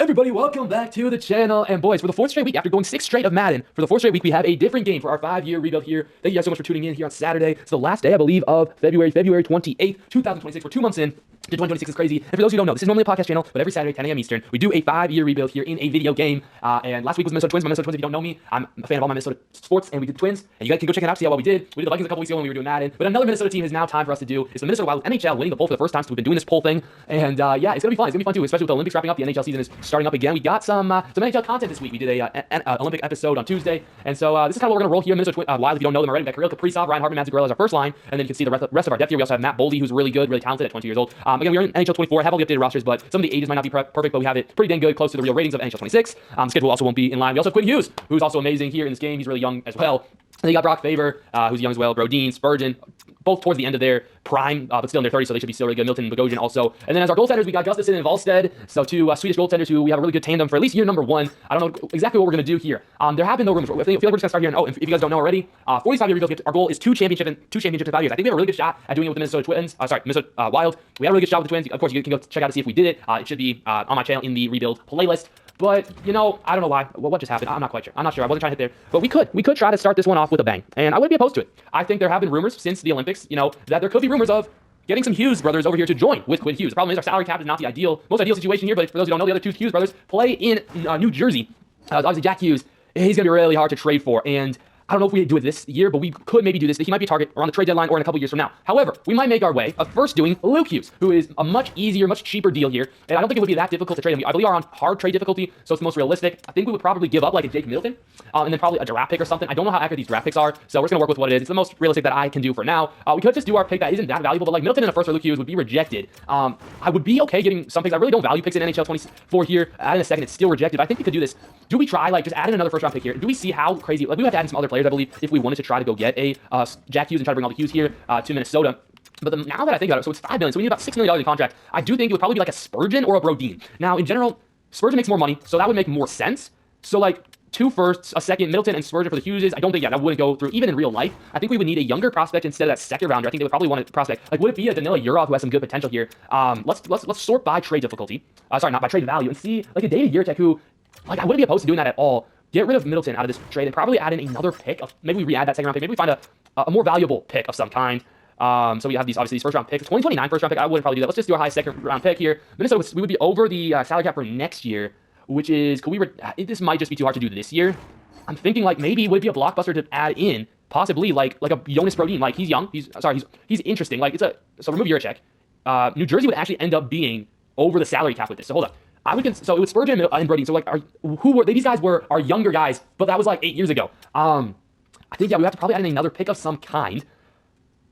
Everybody, welcome back to the channel. And boys, for the fourth straight week, after going 6 straight of Madden, for the fourth straight week, we have a different game for our 5-year rebuild here. Thank you guys so much for tuning in here on Saturday. It's the last day, I believe, of February 28th, 2026. We're 2 months in. 2026 is crazy. And for those who don't know, this is normally a podcast channel, but every Saturday, 10 a.m. Eastern, we do a 5-year rebuild here in a video game. And last week was Minnesota Twins. My Minnesota Twins, if you don't know me, I'm a fan of all my Minnesota sports, and we did Twins. And you guys can go check it out, see how well we did. We did the Vikings a couple weeks ago when we were doing Madden. But another Minnesota team is now time for us to do is the Minnesota Wild NHL winning the poll for the first time. So we've been doing this poll thing. And yeah, it's going to be fun. It's going to be fun too, especially with the Olympics wrapping up. The NHL season is starting up again. We got some NHL content this week. We did an Olympic episode on Tuesday. And so this is kind of what we're going to roll here. Minnesota Wild, if you don't know them already, we got Kirill Kaprizov, Ryan Hartman, Matt Zuccarello as our first line. And then you can see the rest of our depth here. We also have Matt Boldy, who's really good, really talented at 20 years old. Again, we're in NHL 24. I have all the updated rosters, but some of the ages might not be perfect, but we have it pretty dang good, close to the real ratings of NHL 26. The schedule also won't be in line. We also have Quinn Hughes, who's also amazing here in this game. He's really young as well. And you got Brock Faber, who's young as well, Brodin, Spurgeon, both towards the end of their prime, but still in their 30s, so they should be still really good. Milton and Bogosian also. And then as our goaltenders, we got Gustafsson and Volstead, so two Swedish goaltenders who we have a really good tandem for at least year number 1. I don't know exactly what we're going to do here. There have been no rumors. I feel like we're just going to start here. And if you guys don't know already, 45-year rebuild, our goal is 2 championships in 5 years. I think we have a really good shot at doing it with the Minnesota Twins. Minnesota Wild. We had a really good shot with the Twins. Of course, you can go check out to see if we did it. It should be on my channel in the rebuild playlist. But, you know, I don't know why. What just happened? I'm not quite sure. I'm not sure. I wasn't trying to hit there. But we could try to start this one off with a bang. And I wouldn't be opposed to it. I think there have been rumors since the Olympics, you know, that there could be rumors of getting some Hughes brothers over here to join with Quinn Hughes. The problem is our salary cap is not the most ideal situation here. But for those who don't know, the other 2 Hughes brothers play in New Jersey. Obviously, Jack Hughes, he's going to be really hard to trade for. And I don't know if we do it this year, but we could maybe do this. He might be a target around the trade deadline or in a couple years from now. However, we might make our way of first doing Luke Hughes, who is a much easier, much cheaper deal here. And I don't think it would be that difficult to trade him. I believe we are on hard trade difficulty, so it's the most realistic. I think we would probably give up like a Jake Middleton, and then probably a draft pick or something. I don't know how accurate these draft picks are, so we're just going to work with what it is. It's the most realistic that I can do for now. We could just do our pick that isn't that valuable, but like Middleton in a first for Luke Hughes would be rejected. I would be okay getting some picks. I really don't value picks in NHL 24 here. Add in a second, it's still rejected. I think we could do this. Do we try, like, just add in another first round pick here? Do we see how crazy, like, we would have to add in some other players, I believe, if we wanted to try to go get a Jack Hughes and try to bring all the Hughes here to Minnesota. But now that I think about it, so it's $5 million, so we need about $6 million in contract. I do think it would probably be like a Spurgeon or a Brodin. Now, in general, Spurgeon makes more money, so that would make more sense. So, like, 2 firsts, a second, Middleton and Spurgeon for the Hugheses. I don't think, that wouldn't go through, even in real life. I think we would need a younger prospect instead of that second rounder. I think they would probably want a prospect. Like, would it be a Danila Yurov who has some good potential here? Let's sort by trade difficulty. Sorry, not by trade value, and see, like, a David Yurtek who, like, I wouldn't be opposed to doing that at all. Get rid of Middleton out of this trade and probably add in another pick. Maybe we re-add that second round pick. Maybe we find a more valuable pick of some kind. So we have these first round picks. 2029 first round pick. I wouldn't probably do that. Let's just do our high second round pick here. Minnesota, we would be over the salary cap for next year, which is, this might just be too hard to do this year. I'm thinking like maybe would it be a blockbuster to add in possibly like a Jonas Brodin. Like he's young. He's interesting. Like so remove Juracek. New Jersey would actually end up being over the salary cap with this. So hold on. So it was Spurgeon and Brodin. So like, these guys were our younger guys, but that was like 8 years ago. I think, yeah, we have to probably add in another pick of some kind.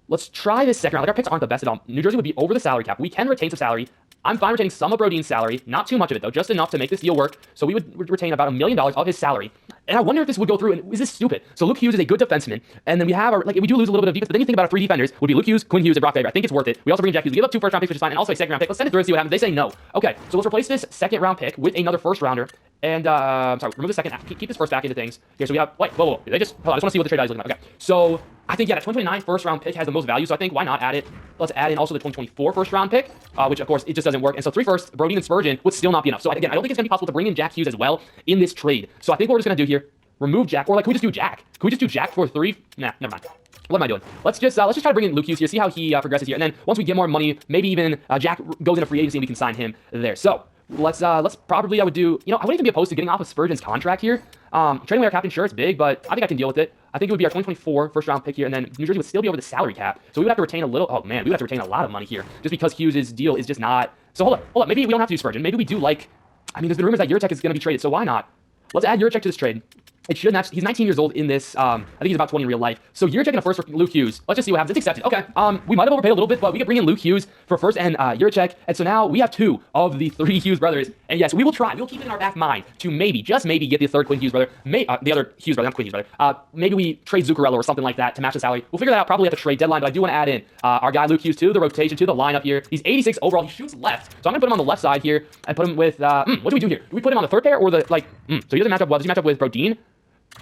Let's try this second round. Like, our picks aren't the best at all. New Jersey would be over the salary cap. We can retain some salary. I'm fine retaining some of Brodin's salary, not too much of it though, just enough to make this deal work. So we would retain about $1 million of his salary. And I wonder if this would go through, and is this stupid? So Luke Hughes is a good defenseman, and then we have we do lose a little bit of defense, but then you think about our 3 defenders would be Luke Hughes, Quinn Hughes, and Brock Faber. I think it's worth it. We also bring Jack Hughes. We give up 2 first round picks, which is fine, and also a second round pick. Let's send it through and see what happens. They say no. Okay, so let's replace this second round pick with another first rounder. And remove the second. Keep this first back into things. Here, so we have whoa. They just hold on, I just want to see what the trade value is looking at. Okay, so I think, yeah, the 2029 first round pick has the most value, so I think why not add it? Let's add in also the 2024 first round pick, which of course it just doesn't work. And so 3 firsts, Brodin and Spurgeon would still not be enough. So again, I don't think it's gonna be possible to bring in Jack Hughes as well in this trade. So I think what we're just gonna do here, remove Jack, or like, can we just do Jack? Can we just do Jack for 3? Nah, never mind. What am I doing? Let's just try to bring in Luke Hughes here, see how he progresses here, and then once we get more money, maybe even Jack goes into free agency and we can sign him there. So let's probably, I would do, you know, I wouldn't even be opposed to getting off of Spurgeon's contract here. Trading away our captain, sure, it's big, but I think I can deal with it. I think it would be our 2024 first round pick here, and then New Jersey would still be over the salary cap. So we would have to retain a little, we would have to retain a lot of money here, just because Hughes' deal is just not. So hold up, maybe we don't have to do Spurgeon. Maybe we do there's been rumors that Juracek is going to be traded, so why not? Let's add Juracek to this trade. It should match. He's 19 years old in this. I think he's about 20 in real life. So Juracek in a first for Luke Hughes. Let's just see what happens. It's accepted. Okay. We might have overpaid a little bit, but we could bring in Luke Hughes for first and Juracek. And so now we have 2 of the 3 Hughes brothers. And yes, we will try. We'll keep it in our back mind to maybe, just maybe, get the third Quinn Hughes brother. The other Hughes brother, not Quinn Hughes brother. Maybe we trade Zuccarello or something like that to match the salary. We'll figure that out probably at the trade deadline. But I do want to add in our guy Luke Hughes to the rotation, to the lineup here. He's 86 overall. He shoots left. So I'm gonna put him on the left side here and put him with. What do we do here? Do we put him on the third pair or the like? So he doesn't match up well. Does he match up with Brodin?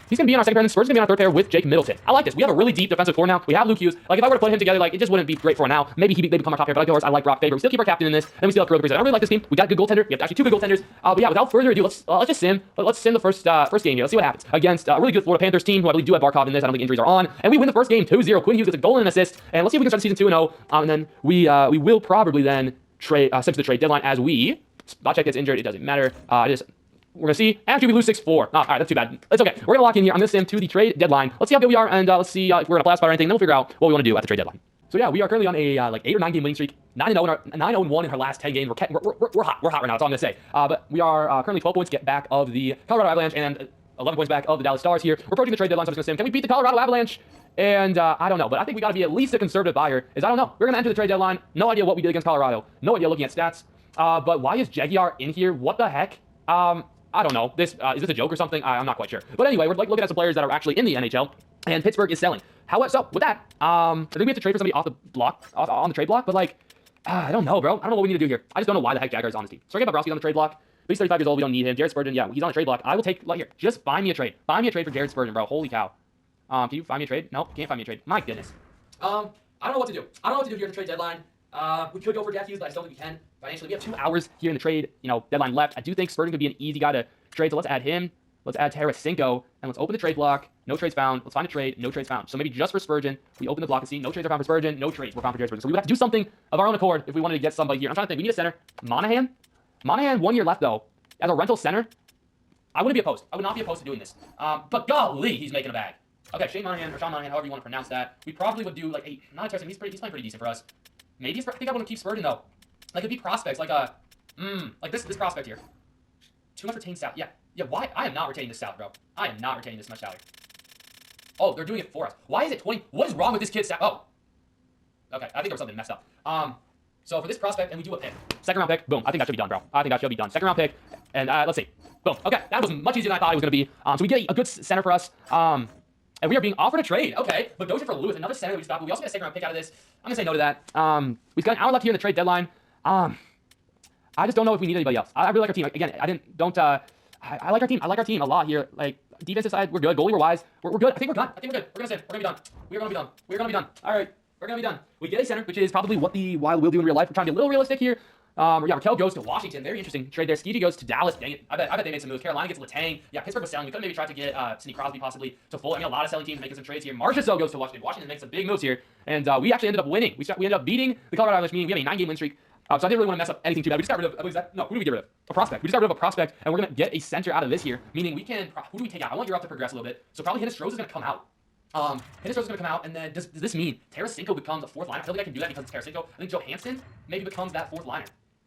He's going to be on our second pair, and then Spurgeon's going to be on our third pair with Jake Middleton. I like this. We have a really deep defensive core now. We have Luke Hughes. Like, if I were to put him together, like, it just wouldn't be great for now. Maybe they become our top pair, but of course, I like Brock Faber. We still keep our captain in this, and we still have Kirill Kaprizov. I don't really like this team. We got a good goaltender. We have actually 2 good goaltenders. But yeah, without further ado, let's just sim. Let's sim the first game here. Let's see what happens against a really good Florida Panthers team, who I believe do have Barkov in this. I don't think injuries are on. And we win the first game 2-0. Quinn Hughes gets a goal and an assist. And let's see if we can start the season 2-0. And then we will probably then trade sim to the trade deadline as we. Botcheck gets injured. It doesn't matter. We're going to see. Actually, we lose 6-4. Oh, all right, that's too bad. It's okay. We're going to lock in here. I'm going to sim to the trade deadline. Let's see how good we are, and let's see if we're going to blast by or anything. Then we'll figure out what we want to do at the trade deadline. So yeah, we are currently on a like 8 or 9 game winning streak. 9-0-1 in our last 10 games. We're hot. We're hot right now. That's all I'm going to say. But we are currently 12 points back of the Colorado Avalanche and 11 points back of the Dallas Stars here. We're approaching the trade deadline, so I'm just going to sim. Can we beat the Colorado Avalanche? And I don't know, but I think we got to be at least a conservative buyer. I don't know. We're going to enter the trade deadline. No idea what we did against Colorado. No idea looking at stats. But why is Jaguar in here? What the heck? I don't know. Is this a joke or something? I'm not quite sure. But anyway, we're like looking at some players that are actually in the NHL, and Pittsburgh is selling. So with that, I think we have to trade for somebody off the block, on the trade block. But like, I don't know, bro. I don't know what we need to do here. I just don't know why the heck Jaguar is on this team. Sergei Bobrovsky's on the trade block. But he's 35 years old. We don't need him. Jared Spurgeon, yeah, he's on the trade block. I will take here. Just find me a trade. Find me a trade for Jared Spurgeon, bro. Holy cow. Can you find me a trade? No, can't find me a trade. My goodness. I don't know what to do. I don't know what to do here at the trade deadline. We could go for Jack Hughes, but I just don't think we can. Financially, we have 2 hours here in the trade, deadline left. I do think Spurgeon could be an easy guy to trade, so let's add him. Let's add Tarasenko, and let's open the trade block. No trades found. Let's find a trade. No trades found. So maybe just for Spurgeon, we open the block and see no trades are found for Spurgeon. No trades were found for Jared Spurgeon. So we would have to do something of our own accord if we wanted to get somebody here. I'm trying to think. We need a center. Monahan, 1 year left though. As a rental center, I wouldn't be opposed. I would not be opposed to doing this. But golly, he's making a bag. Okay, Sean Monahan, however you want to pronounce that. We probably would do like a not interesting. He's playing pretty decent for us. Maybe I think I want to keep Spurgeon though. Like it'd be prospects like like this prospect here. Too much retained salary. Yeah. Why? I am not retaining this salary, bro. I am not retaining this much salary. Oh, they're doing it for us. Why is it 20? What is wrong with this kid's salary? Oh. Okay, I think there was something messed up. So for this prospect, and we do a pick. Second round pick. Boom. I think that should be done, bro. I think that should be done. Second round pick. And let's see. Boom. Okay, that was much easier than I thought it was gonna be. So we get a good center for us. And we are being offered a trade. Okay, but those are for Lewis, another center that we stopped. But we also get a second round pick out of this. I'm gonna say no to that. We've got an hour left here in the trade deadline. I just don't know if we need anybody else. I really like our team. Again, I like our team. I like our team a lot here. Like defensive side, we're good. Goalie, we're wise. We're good. I think we're good. We're gonna sim. We're gonna be done. We're gonna be done. All right, we're gonna be done. We get a center, which is probably what the Wild will do in real life. We're trying to be a little realistic here. Raquel goes to Washington. Very interesting trade there. Skeety goes to Dallas. Dang it. I bet they made some moves. Carolina gets Letang. Yeah, Pittsburgh was selling. We could have maybe tried to get Sidney Crosby possibly to full. A lot of selling teams making some trades here. Marchessault goes to Washington. Washington makes some big moves here. And we actually ended up winning. We ended up beating the Colorado Avalanche, meaning we have a 9-game win streak. So I didn't really want to mess up anything too bad. We just got rid of, who did we get rid of? A prospect. We just got rid of a prospect, and we're going to get a center out of this here, meaning we can, who do we take out? I want Europe to progress a little bit. So probably Hinostroza is going to come out. Hinostroza is going to come out, and then does this mean Tarasenko becomes a 4th liner? I feel like I can do that because it's Tarasenko. I think Johansson maybe becomes that 4th liner.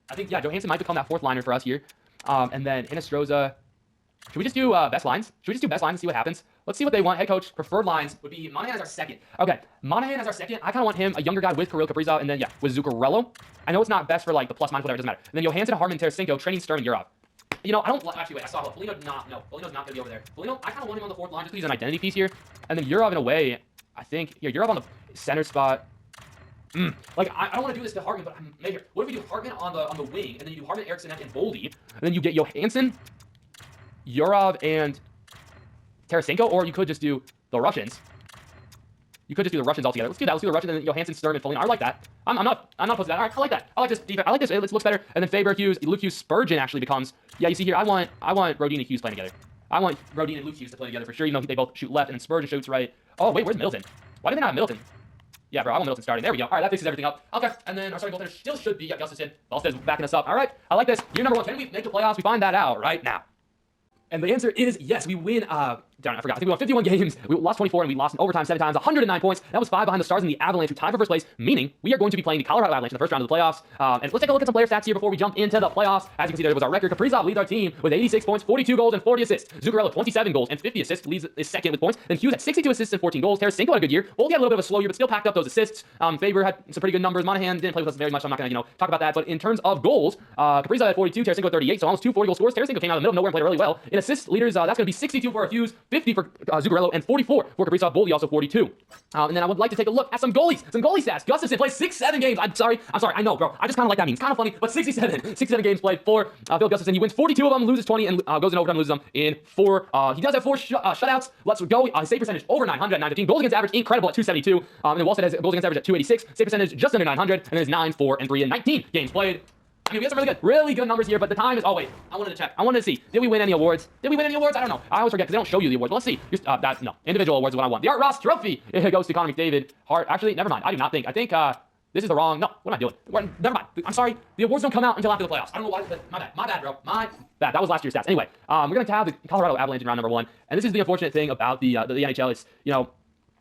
I think, yeah, Johansson might become that 4th liner for us here. And then Hinostroza. Should we just do best lines? Should we just do best lines and see what happens? Let's see what they want. Head coach, preferred lines would be Monahan as our second. Okay, Monahan as our second. I kind of want him, a younger guy with Kirill Kaprizov, and then, yeah, with Zuccarello. I know it's not best for, like, the plus, minus, whatever, it doesn't matter. And then Johansson, Hartman, Tarasenko, training Sturm, and Yurov. I don't, actually, wait, I saw Foligno, no, Foligno's not going to be over there. Foligno, I kind of want him on the 4th line just because he's an identity piece here. And then Yurov, in a way, I think, yeah, Yurov on the center spot. Like, I don't want to do this to Hartman, but maybe. What if we do Hartman on the wing, and then you do Hartman, Eriksson, and Boldy, and then you get Johansson, Yurov, and Tarasenko, or you could just do the Russians. You could just do the Russians altogether. Let's do that. Let's do the Russians and then Johansson, Sturm, and Foligno. I like that. I'm not opposed to that. All right, I like that. I like this defense. I like this. It looks better. And then Faber, Hughes, Luke Hughes, Spurgeon actually becomes. Yeah, you see here. I want Rodin and Hughes playing together. I want Rodin and Luke Hughes to play together for sure. They both shoot left, and then Spurgeon shoots right. Oh wait, where's Middleton? Why did they not have Middleton? Yeah, bro, I want Middleton starting. There we go. All right, that fixes everything up. Okay, and then our starting goaltender still should be Gustafsson. Ballstead's backing us up. All right, I like this. Year number 1. Can we make the playoffs? We find that out right now. And the answer is yes. We win. Darn, I forgot. I think we won 51 games. We lost 24, and we lost in overtime 7 times. 109 points. That was 5 behind the Stars and the Avalanche, who tied for first place. Meaning we are going to be playing the Colorado Avalanche in the first round of the playoffs. And let's take a look at some player stats here before we jump into the playoffs. As you can see, there was our record. Kaprizov leads our team with 86 points, 42 goals, and 40 assists. Zuccarello 27 goals and 50 assists, leads is second with points. Then Hughes had 62 assists and 14 goals. Tarasenko had a good year. Boldy had a little bit of a slow year, but still packed up those assists. Faber had some pretty good numbers. Monahan didn't play with us very much, so I'm not going to talk about that. But in terms of goals, Kaprizov had 42, Tarasenko had 38, so almost 2 40-goal scores. Tarasenko came out of the middle of nowhere and played really well. In assists leaders, that's going to be 62 for Hughes, 50 for Zuccarello, and 44 for Kaprizov. Boldy also 42. And then I would like to take a look at some goalies, some goalie stats. Gustafsson plays 6-7 games. I'm sorry. I know, bro. I just kind of like that meme. It's kind of funny, but 67 games played for Phil Gustafsson. He wins 42 of them, loses 20, and goes in overtime, loses them in 4. He does have 4 shutouts. Let's go. Save percentage over 900 at 915. Goals against average incredible at 272. And then Wallstedt has goals against average at 286. Save percentage just under 900, and then is 9, 4, and 3 in 19 games played. I mean, we have some really good numbers here, but the time is, oh wait, I wanted to check. I wanted to see, did we win any awards? I don't know. I always forget because they don't show you the awards. But let's see. No, individual awards is what I want. The Art Ross Trophy, it goes to Connor McDavid. Actually, never mind. I do not think. I think this is the wrong, no, what am I doing? Never mind. I'm sorry. The awards don't come out until after the playoffs. I don't know why, but my bad, bro. My bad. That was last year's stats. Anyway, we're going to have the Colorado Avalanche in round number 1, and this is the unfortunate thing about the NHL. It's,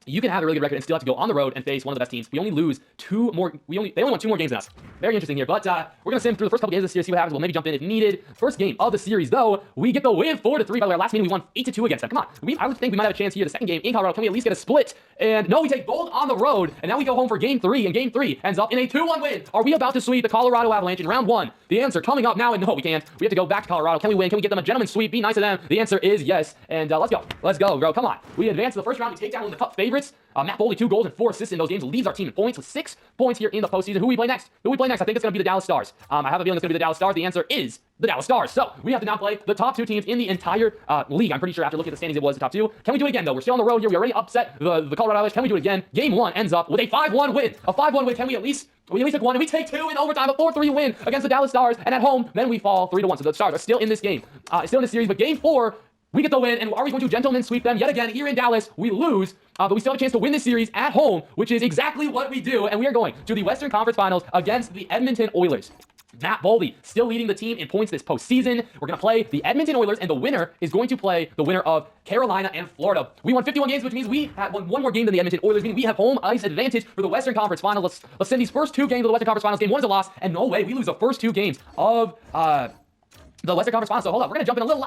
you can have a really good record and still have to go on the road and face one of the best teams. We only lose 2 more. They only won 2 more games than us. Very interesting here. But we're gonna sim through the first couple games of the series, see what happens. We'll maybe jump in if needed. First game of the series, though, we get the win 4-3. By the way, our last meeting we won 8-2 against them. Come on, I would think we might have a chance here. The second game in Colorado, can we at least get a split? And no, we take bold on the road, and now we go home for game 3. And game 3 ends up in a 2-1 win. Are we about to sweep the Colorado Avalanche in round 1? The answer coming up now, and no, we can't. We have to go back to Colorado. Can we win? Can we get them a gentleman's sweep? Be nice to them. The answer is yes. And let's go, bro. Come on. We advance to the first round. We take down one of the Cup favorites. Matt Boldy, 2 goals and 4 assists in those games, leads our team in points with 6 points here in the postseason. Who we play next? I think it's going to be the Dallas Stars. I have a feeling it's going to be the Dallas Stars. The answer is the Dallas Stars. So we have to now play the top 2 teams in the entire league. I'm pretty sure after looking at the standings, it was the top 2. Can we do it again, though? We're still on the road here. We already upset the Colorado Avalanche. Can we do it again? Game 1 ends up with a 5-1 win. A 5-1 win. Can we at least took 1, and we take 2 in overtime, a 4-3 win against the Dallas Stars. And at home, then we fall 3-1. So the Stars are still in this game, still in this series. But game 4, we get the win, and are we going to gentlemen sweep them yet again here in Dallas? We lose, but we still have a chance to win this series at home, which is exactly what we do, and we are going to the Western Conference Finals against the Edmonton Oilers. Matt Boldy still leading the team in points this postseason. We're going to play the Edmonton Oilers, and the winner is going to play the winner of Carolina and Florida. We won 51 games, which means we have won 1 more game than the Edmonton Oilers, meaning we have home ice advantage for the Western Conference Finals. Let's send these first 2 games of the Western Conference Finals. Game 1 is a loss, and no way, we lose the first 2 games of the Western Conference Finals. So hold up, we're going to jump in a little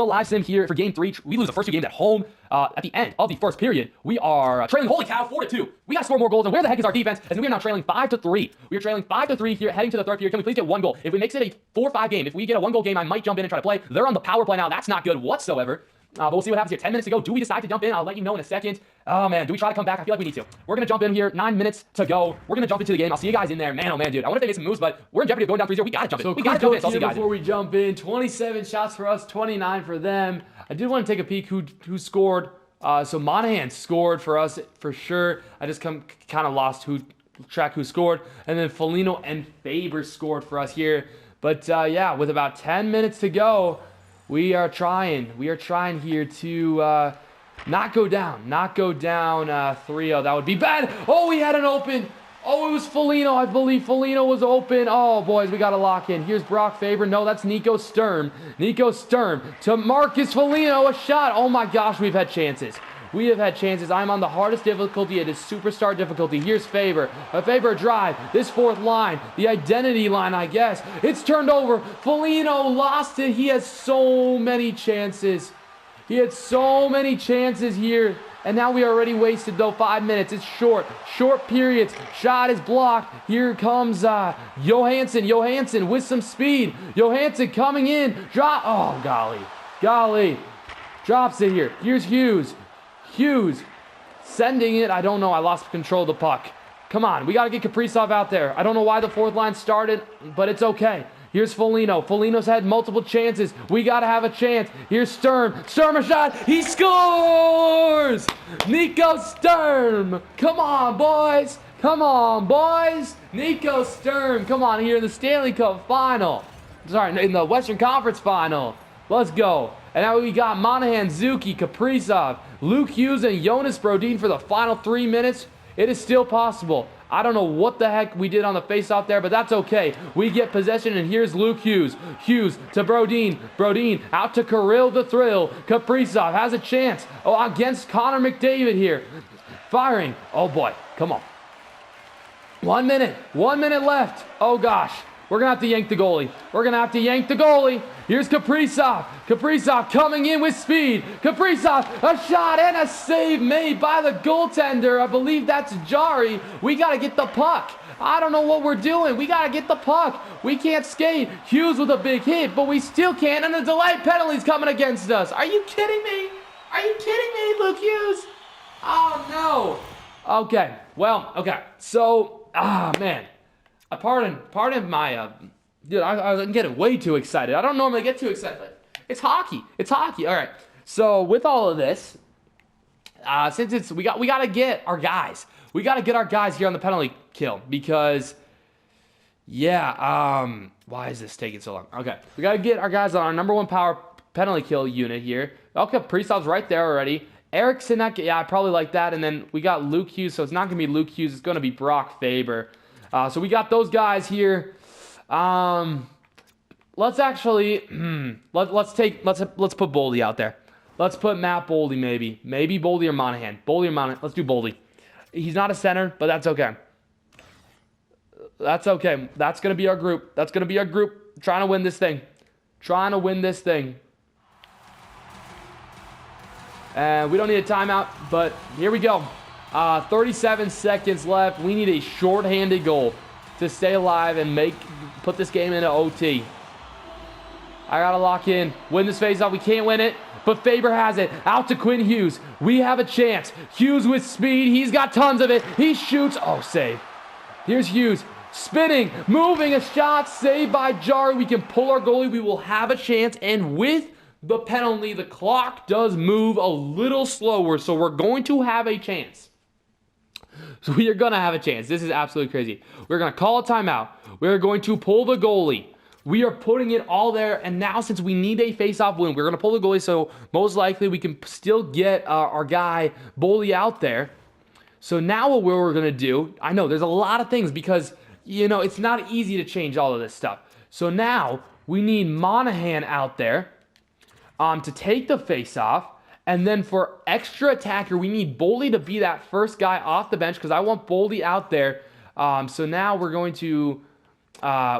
live sim here for game 3. We lose the first 2 games at home. At the end of the first period, we are trailing, holy cow, 4-2. We got to score more goals, and where the heck is our defense? As we are now trailing 5-3. We are trailing 5-3 here, heading to the third period. Can we please get 1 goal? If it makes it a 4-5 game, if we get a 1-goal game, I might jump in and try to play. They're on the power play now. That's not good whatsoever. But we'll see what happens here. 10 minutes to go. Do we decide to jump in? I'll let you know in a second. Oh, man. Do we try to come back? I feel like we need to. We're going to jump in here. 9 minutes to go. We're going to jump into the game. I'll see you guys in there. Man, oh, man, dude. I wonder if they make some moves, but we're in jeopardy of going down 3-0. We got to jump in. We got to jump in. So I'll see you guys before we jump in. 27 shots for us, 29 for them. I did want to take a peek who scored. So Monahan scored for us for sure. I just kind of lost track who scored. And then Foligno and Faber scored for us here. But, yeah, with about 10 minutes to go, we are trying here to not go down 3-0. That would be bad. Oh, we had an open. Oh, it was Foligno. I believe Foligno was open. Oh, boys, we got to lock in. Here's Brock Faber. No, that's Nico Sturm. Nico Sturm to Marcus Foligno. A shot. Oh, my gosh, we've had chances. We have had chances. I'm on the hardest difficulty. It is superstar difficulty. Here's Faber. A Faber drive. This 4th line. The identity line, I guess. It's turned over. Foligno lost it. He has so many chances. He had so many chances here. And now we already wasted, though, 5 minutes. It's short periods. Shot is blocked. Here comes Johansson with some speed. Johansson coming in. Drop. Oh, golly. Drops it here. Here's Hughes sending it. I don't know. I lost control of the puck. Come on. We got to get Kaprizov out there. I don't know why the 4th line started, but it's okay. Here's Foligno. Foligno's had multiple chances. We got to have a chance. Here's Sturm. Sturm a shot. He scores! Nico Sturm. Come on, boys. Nico Sturm. Come on, here in the Stanley Cup final. Sorry, in the Western Conference final. Let's go. And now we got Monahan, Zuki, Kaprizov, Luke Hughes, and Jonas Brodin for the final 3 minutes. It is still possible. I don't know what the heck we did on the faceoff there, but that's okay. We get possession, and here's Luke Hughes. Hughes to Brodin. Brodin out to Kirill the Thrill. Kaprizov has a chance against Connor McDavid here. Firing. Oh, boy. Come on. 1 minute. 1 minute left. Oh, gosh. We're going to have to yank the goalie. Here's Kaprizov. Kaprizov coming in with speed. Kaprizov, a shot and a save made by the goaltender. I believe that's Jari. We got to get the puck. I don't know what we're doing. We got to get the puck. We can't skate. Hughes with a big hit, but we still can't. And the delay penalty's coming against us. Are you kidding me? Are you kidding me, Luke Hughes? Oh, no. Okay. Well, okay. So, man. Pardon my, dude, I was getting way too excited. I don't normally get too excited, but it's hockey. It's hockey. All right. So, with all of this, since we got to get our guys. We got to get our guys here on the penalty kill because, yeah, why is this taking so long? Okay, we got to get our guys on our number one power penalty kill unit here. Okay, Prisov's right there already. Erickson, yeah, I probably like that. And then we got Luke Hughes, so it's not going to be Luke Hughes. It's going to be Brock Faber. So we got those guys here. Let's actually, let's put Boldy out there. Let's put Matt Boldy maybe. Maybe Boldy or Monahan. Boldy or Monahan. Let's do Boldy. He's not a center, but that's okay. That's okay. That's going to be our group. That's going to be our group trying to win this thing. Trying to win this thing. And we don't need a timeout, but here we go. 37 seconds left. We need a shorthanded goal to stay alive and put this game into OT. I got to lock in. Win this faceoff. We can't win it. But Faber has it. Out to Quinn Hughes. We have a chance. Hughes with speed. He's got tons of it. He shoots. Oh, save. Here's Hughes. Spinning. Moving. A shot. Saved by Jarry. We can pull our goalie. We will have a chance. And with the penalty, the clock does move a little slower. So we're going to have a chance. So we are going to have a chance. This is absolutely crazy. We're going to call a timeout. We're going to pull the goalie. We are putting it all there, and now since we need a face-off win, we're going to pull the goalie, so most likely we can still get our guy Boldy out there. So now what we're going to do, I know there's a lot of things because, it's not easy to change all of this stuff. So now we need Monahan out there to take the face-off, and then for extra attacker, we need Boldy to be that first guy off the bench because I want Boldy out there. So now we're going to...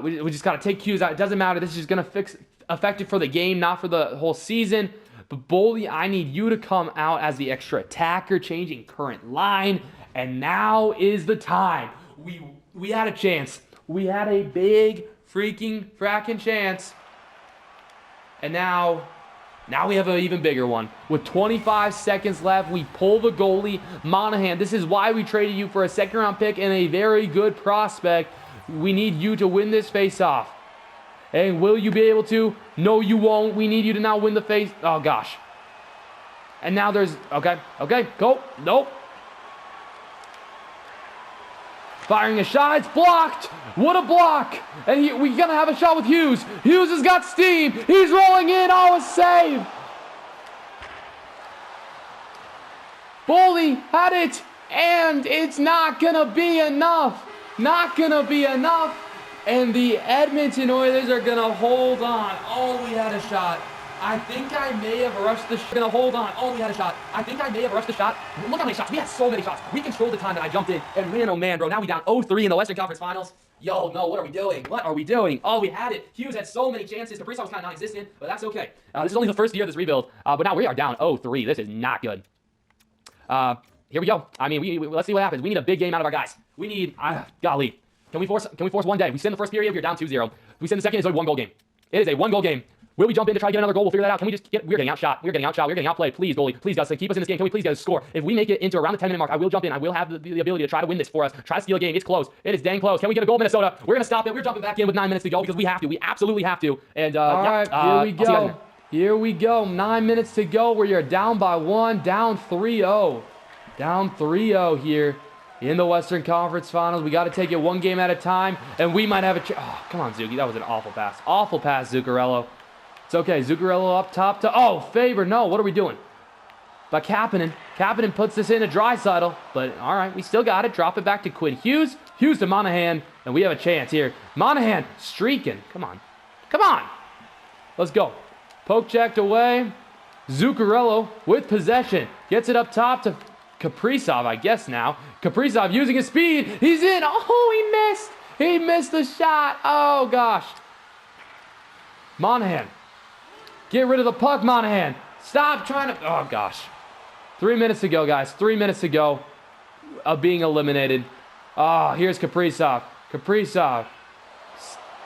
we just got to take Hughes out. It doesn't matter. This is just going to affect it for the game, not for the whole season. But Boldy, I need you to come out as the extra attacker, changing current line. And now is the time. We had a chance. We had a big fracking chance. And now we have an even bigger one. With 25 seconds left, we pull the goalie. Monahan, this is why we traded you for a second-round pick and a very good prospect. We need you to win this face-off. And will you be able to? No, you won't. We need you to now win the face. Oh, gosh. And now there's... Okay, go. Nope. Firing a shot. It's blocked. What a block. And we're going to have a shot with Hughes. Hughes has got steam. He's rolling in. Oh, a save. Boldy had it. And it's not going to be enough. Not going to be enough. And the Edmonton Oilers are going to hold on. Oh, we had a shot. I think I may have rushed the shot. Going to hold on. Oh, we had a shot. I think I may have rushed the shot. Look how many shots. We had so many shots. We controlled the time that I jumped in. And man, oh man, bro. Now we down 0-3 in the Western Conference Finals. Yo, no, what are we doing? What are we doing? Oh, we had it. Hughes had so many chances. The Kaprizov was kind of non-existent, but that's okay. This is only the first year of this rebuild. But now we are down 0-3. This is not good. Here we go. I mean, let's see what happens. We need a big game out of our guys. We need, golly. Can we force one day? We send the first period, we're down 2-0. We send the second, it's a one-goal game. It is a one-goal game. Will we jump in to try to get another goal? We'll figure that out. Can we just we're getting outshot. We're getting outplayed. Please, goalie. Please, guys, keep us in this game. Can we please get a score? If we make it into around the 10-minute mark, I will jump in. I will have the ability to try to win this for us. Try to steal a game. It's close. It is dang close. Can we get a goal, Minnesota? We're going to stop it. We're jumping back in with 9 minutes to go because we have to. We absolutely have to. And, all right, here we go. Here we go. 9 minutes to go where you're down by 1, down 3-0. Down 3-0 here in the Western Conference Finals. We got to take it one game at a time, and we might have a chance. Oh, come on, Zuki. That was an awful pass. Awful pass, Zuccarello. It's okay. Zuccarello up top to... Oh, Faber. No, what are we doing? By Kapanen. Kapanen puts this in a Draisaitl, but all right, we still got it. Drop it back to Quinn Hughes. Hughes to Monahan, and we have a chance here. Monahan streaking. Come on. Come on. Let's go. Poke checked away. Zuccarello with possession. Gets it up top to Kaprizov, I guess now. Kaprizov using his speed. He's in. Oh, he missed. He missed the shot. Oh, gosh. Monahan. Get rid of the puck, Monahan. Stop trying to... Oh, gosh. 3 minutes to go, guys. 3 minutes to go of being eliminated. Oh, here's Kaprizov. Kaprizov.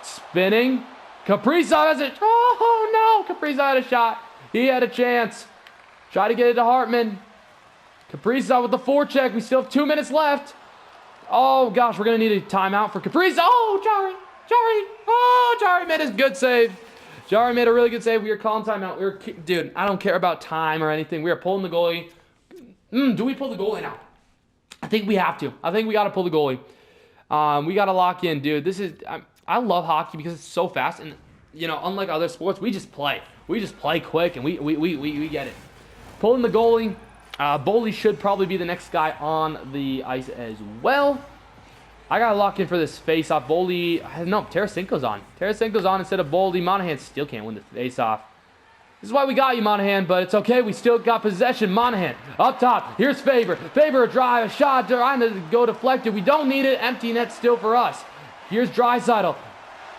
Spinning. Kaprizov has it. Oh, no. Kaprizov had a shot. He had a chance. Try to get it to Hartman. Kaprizov with the forecheck. We still have 2 minutes left. Oh, gosh, we're going to need a timeout for Kaprizov. Oh, Jari. Oh, Jari made a good save. Jari made a really good save. We were calling timeout. Dude, I don't care about time or anything. We are pulling the goalie. Do we pull the goalie now? I think we have to. I think we got to pull the goalie. We got to lock in, dude. I love hockey because it's so fast. And, you know, unlike other sports, we just play. We just play quick, and we get it. Pulling the goalie. Boley should probably be the next guy on the ice as well. I got to lock in for this face-off. Boley, no, Tarasenko's on. Tarasenko's on instead of Boley. Monahan still can't win the face-off. This is why we got you, Monahan, but it's okay. We still got possession. Monahan up top. Here's Faber. Faber, a drive, a shot, trying to go deflected. We don't need it. Empty net still for us. Here's Draisaitl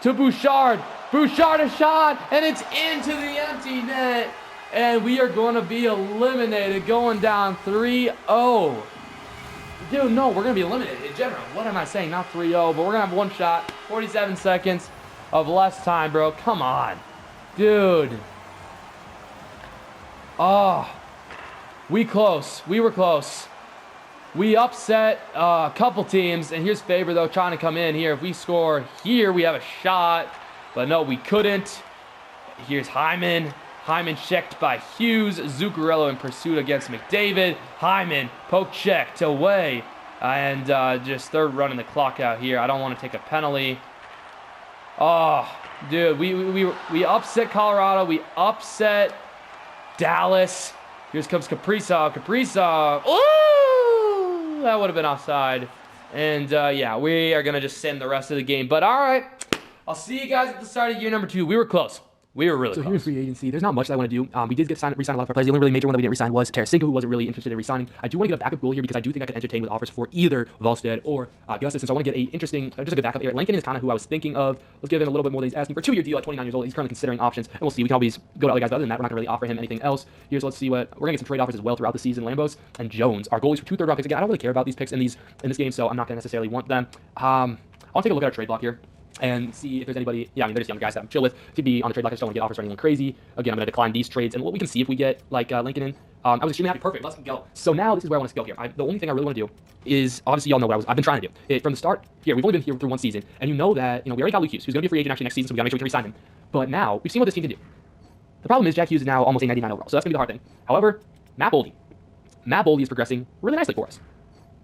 to Bouchard. Bouchard, a shot, and it's into the empty net. And we are going to be eliminated, going down 3-0. Dude, no, we're going to be eliminated in general. What am I saying? Not 3-0, but we're going to have one shot. 47 seconds of less time, bro. Come on. Dude. Oh. We were close. We upset a couple teams. And here's Faber, though, trying to come in here. If we score here, we have a shot. But no, we couldn't. Here's Hyman. Hyman checked by Hughes. Zuccarello in pursuit against McDavid. Hyman poke checked away. And just third running the clock out here. I don't want to take a penalty. Oh, dude, we upset Colorado. We upset Dallas. Here comes Kaprizov. Kaprizov. Ooh, that would have been offside. And yeah, we are going to just send the rest of the game. But all right, I'll see you guys at the start of year number 2. We were close. We were really close. So here's free agency. There's not much that I want to do. We did re-sign a lot of our players. The only really major one that we didn't re-sign was Tarasenko, who wasn't really interested in re-signing. I do want to get a backup goal here because I do think I could entertain with offers for either Volstead or Gustis. So I want to get just a good backup here. Lincoln is kind of who I was thinking of. Let's give him a little bit more than he's asking for. 2-year deal at 29 years old. He's currently considering options, and we'll see. We can always go to other guys. But other than that, we're not going to really offer him anything else. Let's see what we're going to get some trade offers as well throughout the season. Lambos and Jones, our goalies for 2 third-round picks. Again, I don't really care about these picks in this game, so I'm not going to necessarily want them. I want to take a look at our trade block here and see if there's anybody. Yeah, I mean, there's young guys that I'm chill with to be on the trade block. I just don't want to get offers for anyone crazy. Again, I'm going to decline these trades, and we can see if we get like Lincoln in. I was extremely happy. Perfect. Let's go. So now this is where I want to go here. The only thing I really want to do is, obviously, y'all know what I've been trying to do from the start. Here, we've only been here through one season, and you know that we already got Luke Hughes, who's going to be a free agent actually next season, so we got to make sure we can re-sign him. But now we've seen what this team can do. The problem is Jack Hughes is now almost a 99 overall, so that's going to be the hard thing. However, Matt Boldy is progressing really nicely for us.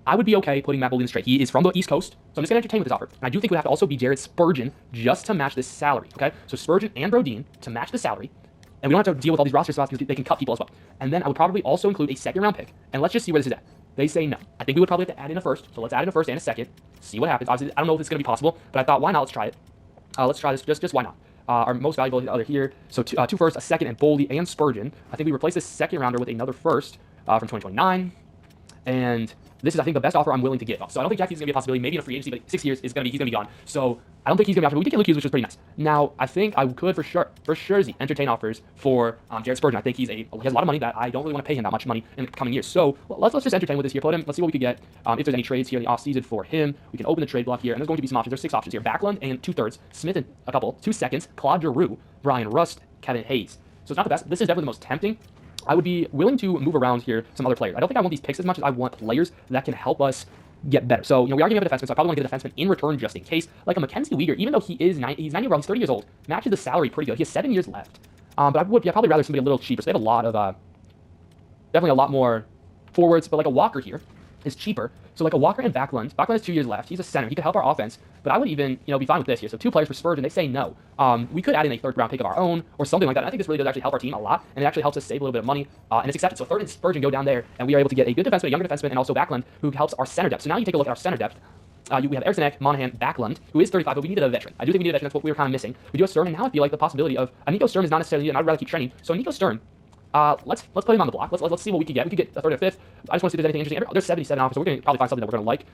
I would be okay putting Matt Boldy in this trade. He is from the East Coast, so I'm just going to entertain with this offer. And I do think we have to also be Jared Spurgeon just to match this salary, okay? So Spurgeon and Brodin to match the salary, and we don't have to deal with all these roster spots because they can cut people as well. And then I would probably also include a second-round pick, and let's just see where this is at. They say no. I think we would probably have to add in a first, so let's add in a first and a second, see what happens. Obviously, I don't know if it's going to be possible, but I thought, why not? Let's try it. Let's try this. Just why not? Our most valuable other here. So two firsts, a second, and Boldy and Spurgeon. I think we replace this second-rounder with another first from 2029, and this is, I think, the best offer I'm willing to give. So I don't think Jack Hughes is going to be a possibility. Maybe in a free agency, but 6 years he's going to be gone. So I don't think he's going to be option. But we did get Luke Hughes, which was pretty nice. Now I think I could for sure entertain offers for Jared Spurgeon. I think he has a lot of money that I don't really want to pay him that much money in the coming years. So let's just entertain with this here. Let's see what we could get. If there's any trades here in the offseason for him, we can open the trade block here, and there's going to be some options. There's 6 options here: Backlund and 2 thirds, Smith and a couple, 2 seconds, Claude Giroux, Brian Rust, Kevin Hayes. So it's not the best. This is definitely the most tempting. I would be willing to move around here some other players. I don't think I want these picks as much as I want players that can help us get better. So, we are going to have a defenseman, so I probably want to get a defenseman in return just in case. Like a Mackenzie Weegar, even though he's 90 years old, he's 30 years old, matches the salary pretty good. He has 7 years left. But I would probably rather somebody a little cheaper. So they have a lot of, definitely a lot more forwards, but like a Walker here is cheaper. So like a Walker and Backlund. Backlund has 2 years left. He's a center. He could help our offense. But I would even, be fine with this here. So 2 players for Spurgeon. They say no. We could add in a 3rd round pick of our own or something like that. I think this really does actually help our team a lot, and it actually helps us save a little bit of money. And it's accepted. So 3rd and Spurgeon go down there, and we are able to get a good defenseman, a younger defenseman, and also Backlund, who helps our center depth. So now you take a look at our center depth. We have Eriksson Ek, Monahan, Backlund, who is 35, but we needed a veteran. I do think we need a veteran. That's what we were kind of missing. We do have Stern, and now I feel like the possibility of Nico Stern is not necessarily, and I'd rather keep training. So Nico Stern, let's put him on the block. Let's see what we could get. We could get a 3rd or 5th. I just want to see if there's anything interesting. There's 77 offers, so we're going to probably find something that we're going to like.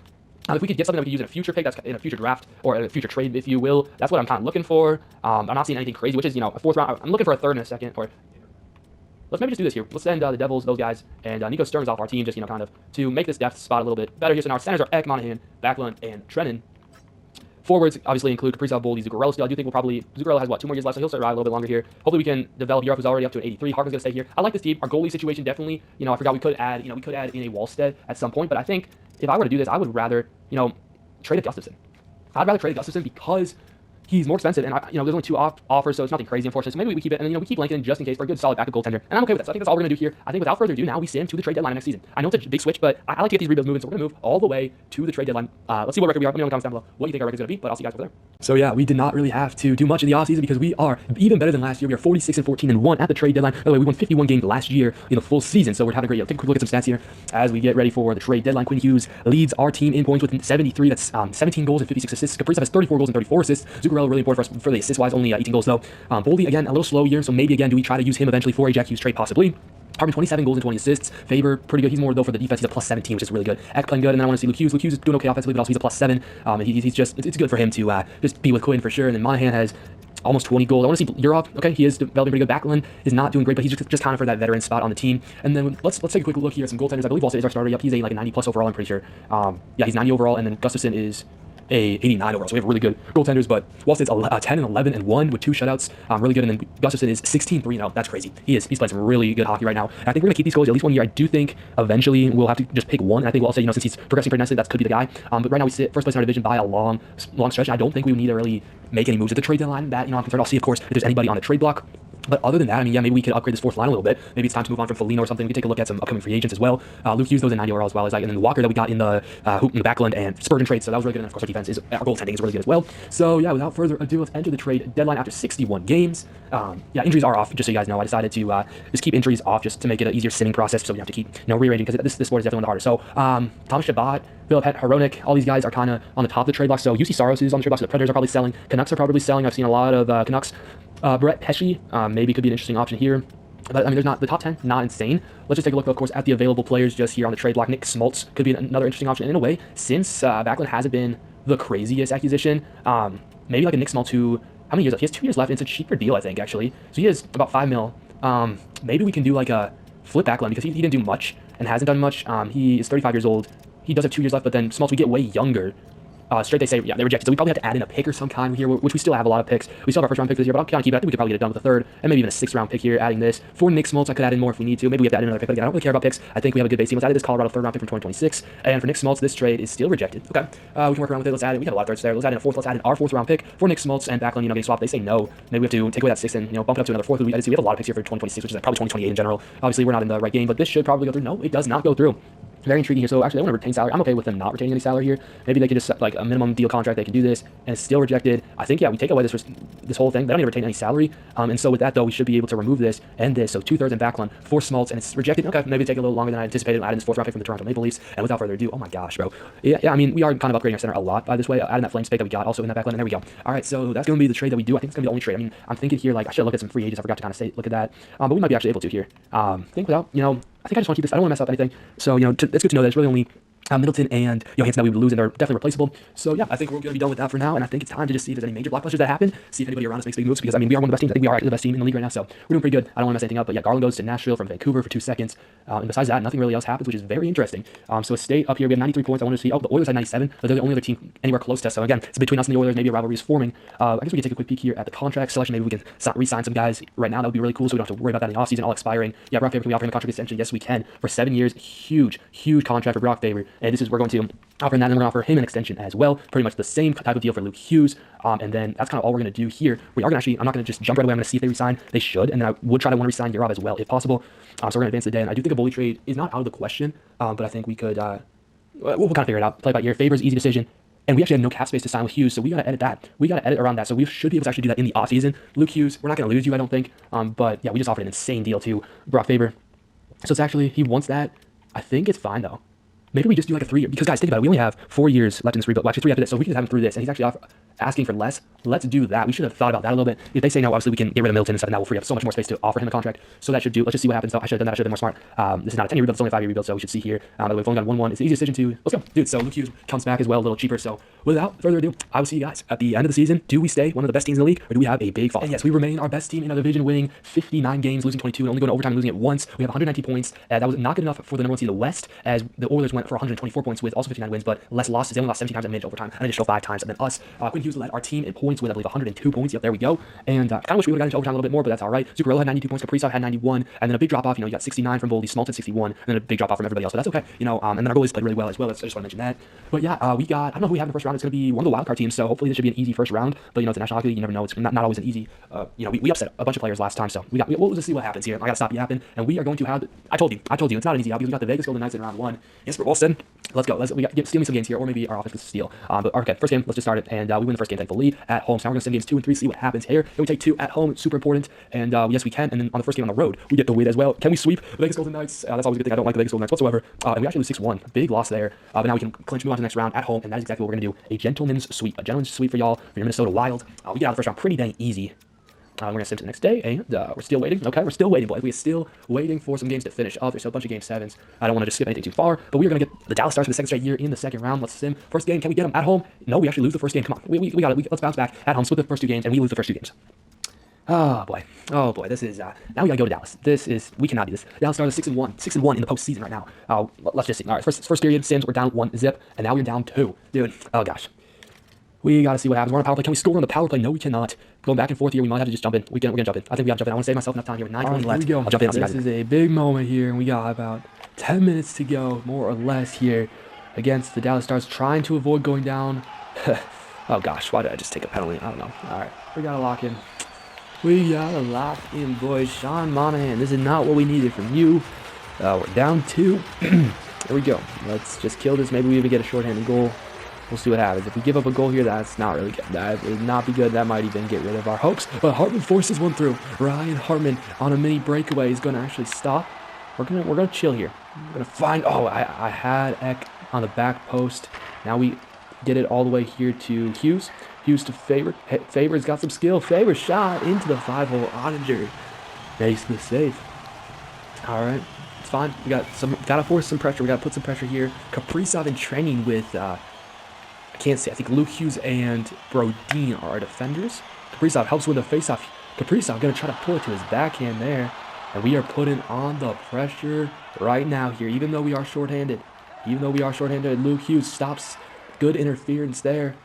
If we could get something that we could use in a future pick, that's in a future draft or a future trade, if you will, that's what I'm kind of looking for. I'm not seeing anything crazy, which is, a 4th round. I'm looking for a 3rd and a 2nd. Or let's maybe just do this here. Let's send the Devils, those guys, and Nico Stern's off our team, just, kind of to make this depth spot a little bit better here. So now our centers are Ek, Monahan, Backlund, and Trennan. Forwards obviously include Kaprizov, Boldy, Zuccarello still. I do think Zuccarello has, 2 more years left, so he'll stay around a little bit longer here. Hopefully we can develop Europe, who's already up to an 83. Harkin's going to stay here. I like this team. Our goalie situation definitely, I forgot we could add in a Wallstead at some point, but I think if I were to do this, I would rather, trade a Gustafsson. I'd rather trade a Gustafsson because he's more expensive, and there's only 2 offers, so it's nothing crazy, unfortunately. So maybe we keep it, and then we keep Lincoln just in case for a good, solid backup goaltender, and I'm okay with that. So I think that's all we're gonna do here. I think without further ado, now we stand to the trade deadline next season. I know it's a big switch, but I like to get these rebuilds moving, so we're gonna move all the way to the trade deadline. Let's see what record we are. Let me know in the comments down below what you think our record's gonna be, but I'll see you guys over there. So yeah, we did not really have to do much in the offseason because we are even better than last year. We are 46-14-1 at the trade deadline. By the way, we won 51 games last year in the full season, so we're having a great year. Take a quick look at some stats here as we get ready for the trade deadline. Quinn Hughes leads our team in points with 73. That's 17 goals and 56 assists. Kaprizov has 34 goals and 34 assists. Zuccarello really important for us for the assist-wise, only 18 goals though. Boldy, again, a little slow year, so maybe, again, do we try to use him eventually for a Jack Hughes trade? Possibly. Harvey, 27 goals and 20 assists. Faber, pretty good. He's more, though, for the defense. He's a plus 17, which is really good. Eck playing good, and then I want to see Luke Hughes. Luke Hughes is doing okay offensively, but also he's a plus 7. And he's just, it's good for him to just be with Quinn for sure. And then Monahan has almost 20 goals. I want to see Europe. Okay, he is developing pretty good. Backlund is not doing great, but he's just kind of for that veteran spot on the team. And then let's take a quick look here at some goaltenders. I believe Wallstead is our starter. Yep, he's a 90 plus overall, I'm pretty sure. Yeah, he's 90 overall, and then Gustafsson is a 89 overall. So we have really good goaltenders, but Wallstead's 10-11-1 with 2 shutouts. Really good. And then Gustafsson is 16-3-0. That's crazy. He's playing some really good hockey right now. And I think we're going to keep these goalies at least 1 year. I do think eventually we'll have to just pick one. And I think Wallstead, since he's progressing pretty nicely, that could be the guy. But right now we sit first place in our division by a long stretch. And I don't think we need to really make any moves at the trade deadline. That, I'm concerned. I'll see, of course, if there's anybody on the trade block. But other than that, I mean, yeah, maybe we could upgrade this 4th line a little bit. Maybe it's time to move on from Foligno or something. We could take a look at some upcoming free agents as well. Luke Hughes, those in 90 overall as well. And then Walker that we got in the Backlund and Spurgeon trade. So that was really good. And of course, our defense our goaltending is really good as well. So yeah, without further ado, let's enter the trade deadline after 61 games. Yeah, injuries are off, just so you guys know. I decided to just keep injuries off just to make it an easier sitting process. So we have to keep rearranging because this sport is definitely one of the harder. So Thomas Chabot, Philip Hronik, all these guys are kind of on the top of the trade block. So UC Saros is on the trade block. So the Predators are probably selling. Canucks are probably selling. I've seen a lot of Canucks. Brett Pesce maybe could be an interesting option here. But, I mean, there's not the top 10, not insane. Let's just take a look, of course, at the available players just here on the trade block. Nick Smoltz could be another interesting option. And in a way, since Backlund hasn't been the craziest acquisition, maybe like a Nick Smoltz who, how many years left? He has 2 years left, and it's a cheaper deal, I think, actually. So he has about $5 million. Maybe we can do like a flip Backlund because he didn't do much and hasn't done much. He is 35 years old. He does have 2 years left, but then Smoltz, we get way younger. Straight, they say, yeah, they rejected. So we probably have to add in a pick or some kind here, which we still have a lot of picks. We still have our first round pick this year, but I'm kind of keep it. I think we could probably get it done with a 3rd and maybe even a 6th round pick here, adding this. For Nick Smoltz, I could add in more if we need to. Maybe we have to add in another pick, but again, I don't really care about picks. I think we have a good base team. Let's add this Colorado 3rd round pick from 2026. And for Nick Smoltz, this trade is still rejected. Okay. We can work around with it. Let's add it. We got a lot of thirds there. Let's add in a 4th. Let's add in our 4th round pick for Nick Smoltz and Backlund, getting swapped. They say no. Maybe we have to take away that 6th and, bump it up to another 4th. We have a lot of picks here for 2026, which is probably 2028 in general. Obviously, we're not in the right game, but this should probably go through. No, it does not go through. Very intriguing here. So actually, I want to retain salary. I'm okay with them not retaining any salary here. Maybe they could just like a minimum deal contract. They can do this, and it's still rejected. I think we take away this whole thing. They don't even retain any salary. And so with that though, we should be able to remove this and this. So 2/3 and Backlund for Smoltz, and it's rejected. Okay, maybe take a little longer than I anticipated. Adding this 4th round pick from the Toronto Maple Leafs. And without further ado, oh my gosh, bro. Yeah. I mean, we are kind of upgrading our center a lot by this way. Adding that Flames pick that we got also in that Backlund. And there we go. All right, so that's going to be the trade that we do. I think it's going to be the only trade. I mean, I'm thinking here like I should look at some free agents. I forgot to kind of look at that. But we might be actually able to here. I think without I think I just want to keep this. I don't want to mess up anything. So, it's good to know that it's really only Middleton and Johansson that we would lose, and they're definitely replaceable. So, yeah, I think we're going to be done with that for now, and I think it's time to just see if there's any major blockbusters that happen, see if anybody around us makes big moves, because, I mean, we are one of the best teams. I think we are actually the best team in the league right now, so we're doing pretty good. I don't want to mess anything up, but, yeah, Garland goes to Nashville from Vancouver for 2 seconds, and besides that, nothing really else happens, which is very interesting. So a state up here, we have 93 points. I want to see, the Oilers had 97, but they're the only other team anywhere close to us. So, again, it's between us and the Oilers. Maybe a rivalry is forming. I guess we can take a quick peek here at the contract selection. Maybe we can re-sign some guys right now. That would be really cool, so we don't have to worry about that in the offseason, all expiring. Yeah, Brock Faber, can we offer him a contract extension? Yes, we can, for 7 years. Huge contract for Brock Faber, and we're going to offer that, and we're going to offer him an extension as well. Pretty much the same type of deal for Luke Hughes. And then that's kind of all we're going to do here. We are going to I'm not going to just jump right away. I'm going to see if they resign. They should, and then I would try to want to resign Yarov as well, if possible. So we're going to advance the day, and I do think a bully trade is not out of the question, but I think we could, we'll kind of figure it out. Play by ear. Faber's easy decision. And we actually have no cap space to sign with Hughes, so we got to edit that. We got to edit around that, so we should be able to actually do that in the offseason. Luke Hughes, we're not going to lose you, I don't think. But yeah, we just offered an insane deal to Brock Faber. So it's actually, he wants that. I think it's fine, though. Maybe we just do like a 3 year, because guys, think about it. We only have 4 years left in this rebuild. Well, actually 3 after this, so we can just have him through this. And he's actually asking for less. Let's do that. We should have thought about that a little bit. If they say no, obviously we can get rid of Middleton and stuff, and that will free up so much more space to offer him a contract. So that should do. Let's just see what happens. Though I should have done that. I should have been more smart. This is not a 10-year rebuild. It's only a 5-year rebuild. So we should see here. By the way, we've only got 1-1. It's an easy decision to. Let's go, dude. So Luke Hughes comes back as well, a little cheaper. So without further ado, I will see you guys at the end of the season. Do we stay one of the best teams in the league, or do we have a big fall? And yes, we remain our best team in our division, winning 59 games, losing 22, and only going to overtime, losing it once. We have 190 points. That was not good enough for the number 1 seed in the West, as the Oilers went for 124 points with also 59 wins, but less losses. They only lost 17 times and managed overtime, an additional 5 times. And then us, Quinn Hughes led our team in points with, I believe, 102 points. Yep, there we go. And kind of wish we would have gotten into overtime a little bit more, but that's all right. Zuccarello had 92 points, Kaprizov had 91, and then a big drop off. You got 69 from Boldy, Smalton 61, and then a big drop off from everybody else. So that's okay. And then our goalies played really well as well. I just want to mention that. But yeah, we got, I don't know who we have in the first round. It's going to be one of the wild card teams, so hopefully this should be an easy first round. But it's a National Hockey League. You never know. It's not always an easy. We upset a bunch of players last time, so we'll just see what happens here. I got to stop yapping, and we are going to have. I told you, it's not an easy job because we got the Vegas Golden Knights in round 1. Yes, Boston. Let's go. Steal me some games here, or maybe our offense gets to steal. But okay, first game. Let's just start it, and we win the first game thankfully at home. So now we're going to send games 2 and 3, see what happens here. Then we take 2 at home. It's super important, and yes, we can. And then on the first game on the road, we get the win as well. Can we sweep the Vegas Golden Knights? That's always a good thing. I don't like the Vegas Golden Knights whatsoever. And we actually lose 6-1. Big loss there. But now we can clinch, move on to the next round at home, and that is exactly what we're going to do. A gentleman's sweep. A gentleman's sweep for y'all, for your Minnesota Wild. We get out of the first round pretty dang easy. We're going to sim to the next day, and we're still waiting. Okay, we're still waiting, boys. We're still waiting for some games to finish up. There's still a bunch of Game 7s. I don't want to just skip anything too far, but we're going to get the Dallas Stars for the second straight year in the second round. Let's sim. First game, can we get them at home? No, we actually lose the first game. Come on. We got it. Let's bounce back at home, split the first 2 games, and we lose the first 2 games. Oh boy, this is, now we gotta go to Dallas. We cannot do this. Dallas Stars 6-1 in the postseason right now. Let's just see. All right, first period, Sims, we're down 1-0, and now we're down 2. Dude, oh gosh. We gotta see what happens. We're on a power play. Can we score on the power play? No, we cannot. Going back and forth here, we might have to just jump in. We're gonna jump in. I think we gotta jump in. I wanna save myself enough time here with 9 minutes left. Here we go. I'll jump in. This is a big moment here, and we got about 10 minutes to go, more or less here, against the Dallas Stars, trying to avoid going down. Oh gosh, why did I just take a penalty? I don't know. All right, we gotta lock in. We gotta lock in, boys. Sean Monahan, this is not what we needed from you. We're down 2. There we go. Let's just kill this. Maybe we even get a shorthanded goal. We'll see what happens. If we give up a goal here, that's not really good. That would not be good. That might even get rid of our hopes. But Hartman forces one through. Ryan Hartman on a mini breakaway is going to actually stop. We're gonna chill here. We're gonna find. Oh, I had Eck on the back post. Now we get it all the way here to Hughes. Hughes to Faber. Faber's got some skill. Faber shot into the 5-hole. Ottinger makes the save. All right, it's fine. We gotta force some pressure. We gotta put some pressure here. Kaprizov in training with. I can't say. I think Luke Hughes and Brodin are our defenders. Kaprizov helps with the faceoff. Kaprizov going to try to pull it to his backhand there. And we are putting on the pressure right now here, even though we are shorthanded. Luke Hughes stops. Good interference there.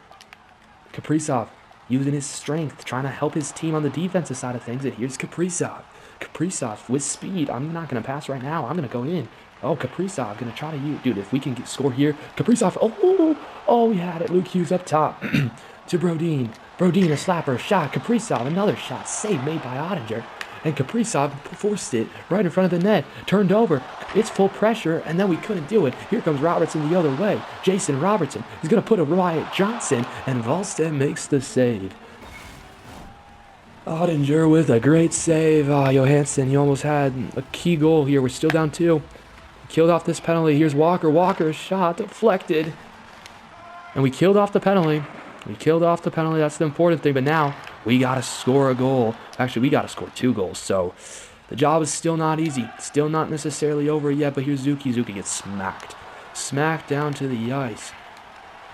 Kaprizov using his strength, trying to help his team on the defensive side of things. And here's Kaprizov. Kaprizov with speed. I'm not going to pass right now. I'm going to go in. Oh, Kaprizov going to try to use. Dude, if we can score here. Kaprizov. Oh, we had it. Luke Hughes up top to Brodin. Brodin, a slapper, shot. Kaprizov, another shot. Save made by Ottinger. And Kaprizov forced it right in front of the net. Turned over. It's full pressure, and then we couldn't do it. Here comes Robertson the other way. Jason Robertson is going to put a Wyatt Johnson, and Wallstedt makes the save. Ottinger with a great save. Johansson, he almost had a key goal here. We're still down 2. Killed off this penalty. Here's Walker. Walker's shot deflected. And we killed off the penalty. That's the important thing. But now we got to score a goal. Actually, we got to score 2 goals. So the job is still not easy. Still not necessarily over yet. But here's Zuki. Zuki gets smacked. Smacked down to the ice.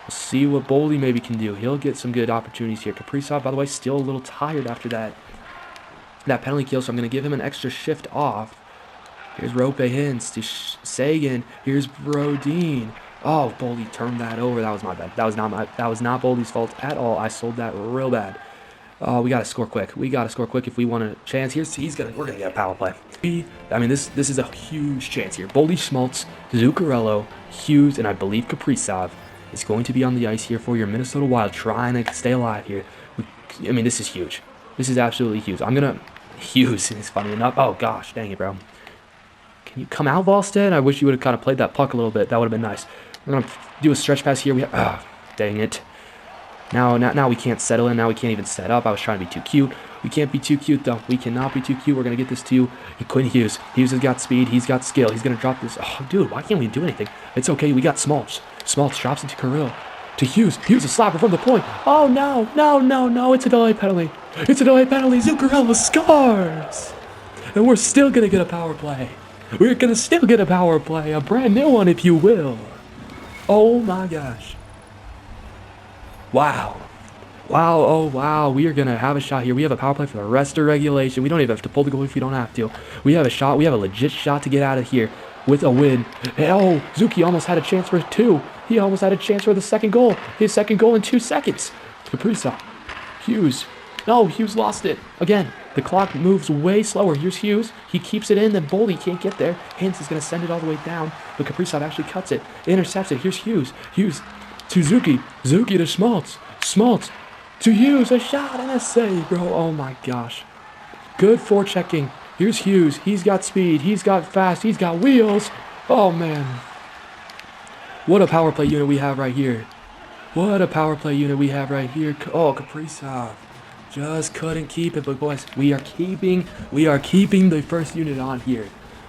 We'll see what Boldy maybe can do. He'll get some good opportunities here. Kaprizov, by the way, still a little tired after that penalty kill. So I'm going to give him an extra shift off. Here's Rope Hintz to Sagan. Here's Brodin. Oh, Boldy turned that over. That was my bad. That was not Boldy's fault at all. I sold that real bad. Oh, we gotta score quick. If we want a chance. We're gonna get a power play. This is a huge chance here. Boldy, Schmaltz, Zuccarello, Hughes, and I believe Kaprizov is going to be on the ice here for your Minnesota Wild, trying to stay alive here. This is huge. This is absolutely huge. Hughes is funny enough. Oh gosh, dang it, bro. Can you come out, Wallstedt? I wish you would have kind of played that puck a little bit. That would have been nice. We're going to do a stretch pass here. Dang it. Now we can't settle in. Now we can't even set up. I was trying to be too cute. We can't be too cute, though. We cannot be too cute. We're going to get this to Quinn Hughes. Hughes has got speed. He's got skill. He's going to drop this. Oh, dude, why can't we do anything? It's okay. We got Smoltz. Smoltz drops it to Kirill. to Hughes. Hughes a slapper from the point. Oh, no, no, no, no. It's a delay penalty. It's a delay penalty. Zuccarello scores. And we're still going to get a power play. We're going to still get a power play. A brand new one, if you will. Oh, my gosh. Wow. Wow, oh wow, we are going to have a shot here. We have a power play for the rest of regulation. We don't even have to pull the goal if we don't have to. We have a shot. We have a legit shot to get out of here with a win. Oh, Zuki almost had a chance for 2. He almost had a chance for the second goal. His second goal in 2 seconds. Kaprizov. Hughes. No, Hughes lost it. Again, the clock moves way slower. Here's Hughes. He keeps it in, then Boldy can't get there. Hans is going to send it all the way down, but Kaprizov actually cuts it. Intercepts it. Here's Hughes. Hughes to Zuki. Zuki to Schmaltz. Schmaltz to Hughes. A shot and a save, bro. Oh my gosh. Good forechecking. Here's Hughes. He's got speed. He's got fast. He's got wheels. Oh, man. What a power play unit we have right here. What a power play unit we have right here. Oh, Kaprizov. Just couldn't keep it, but boys, we are keeping the first unit on here.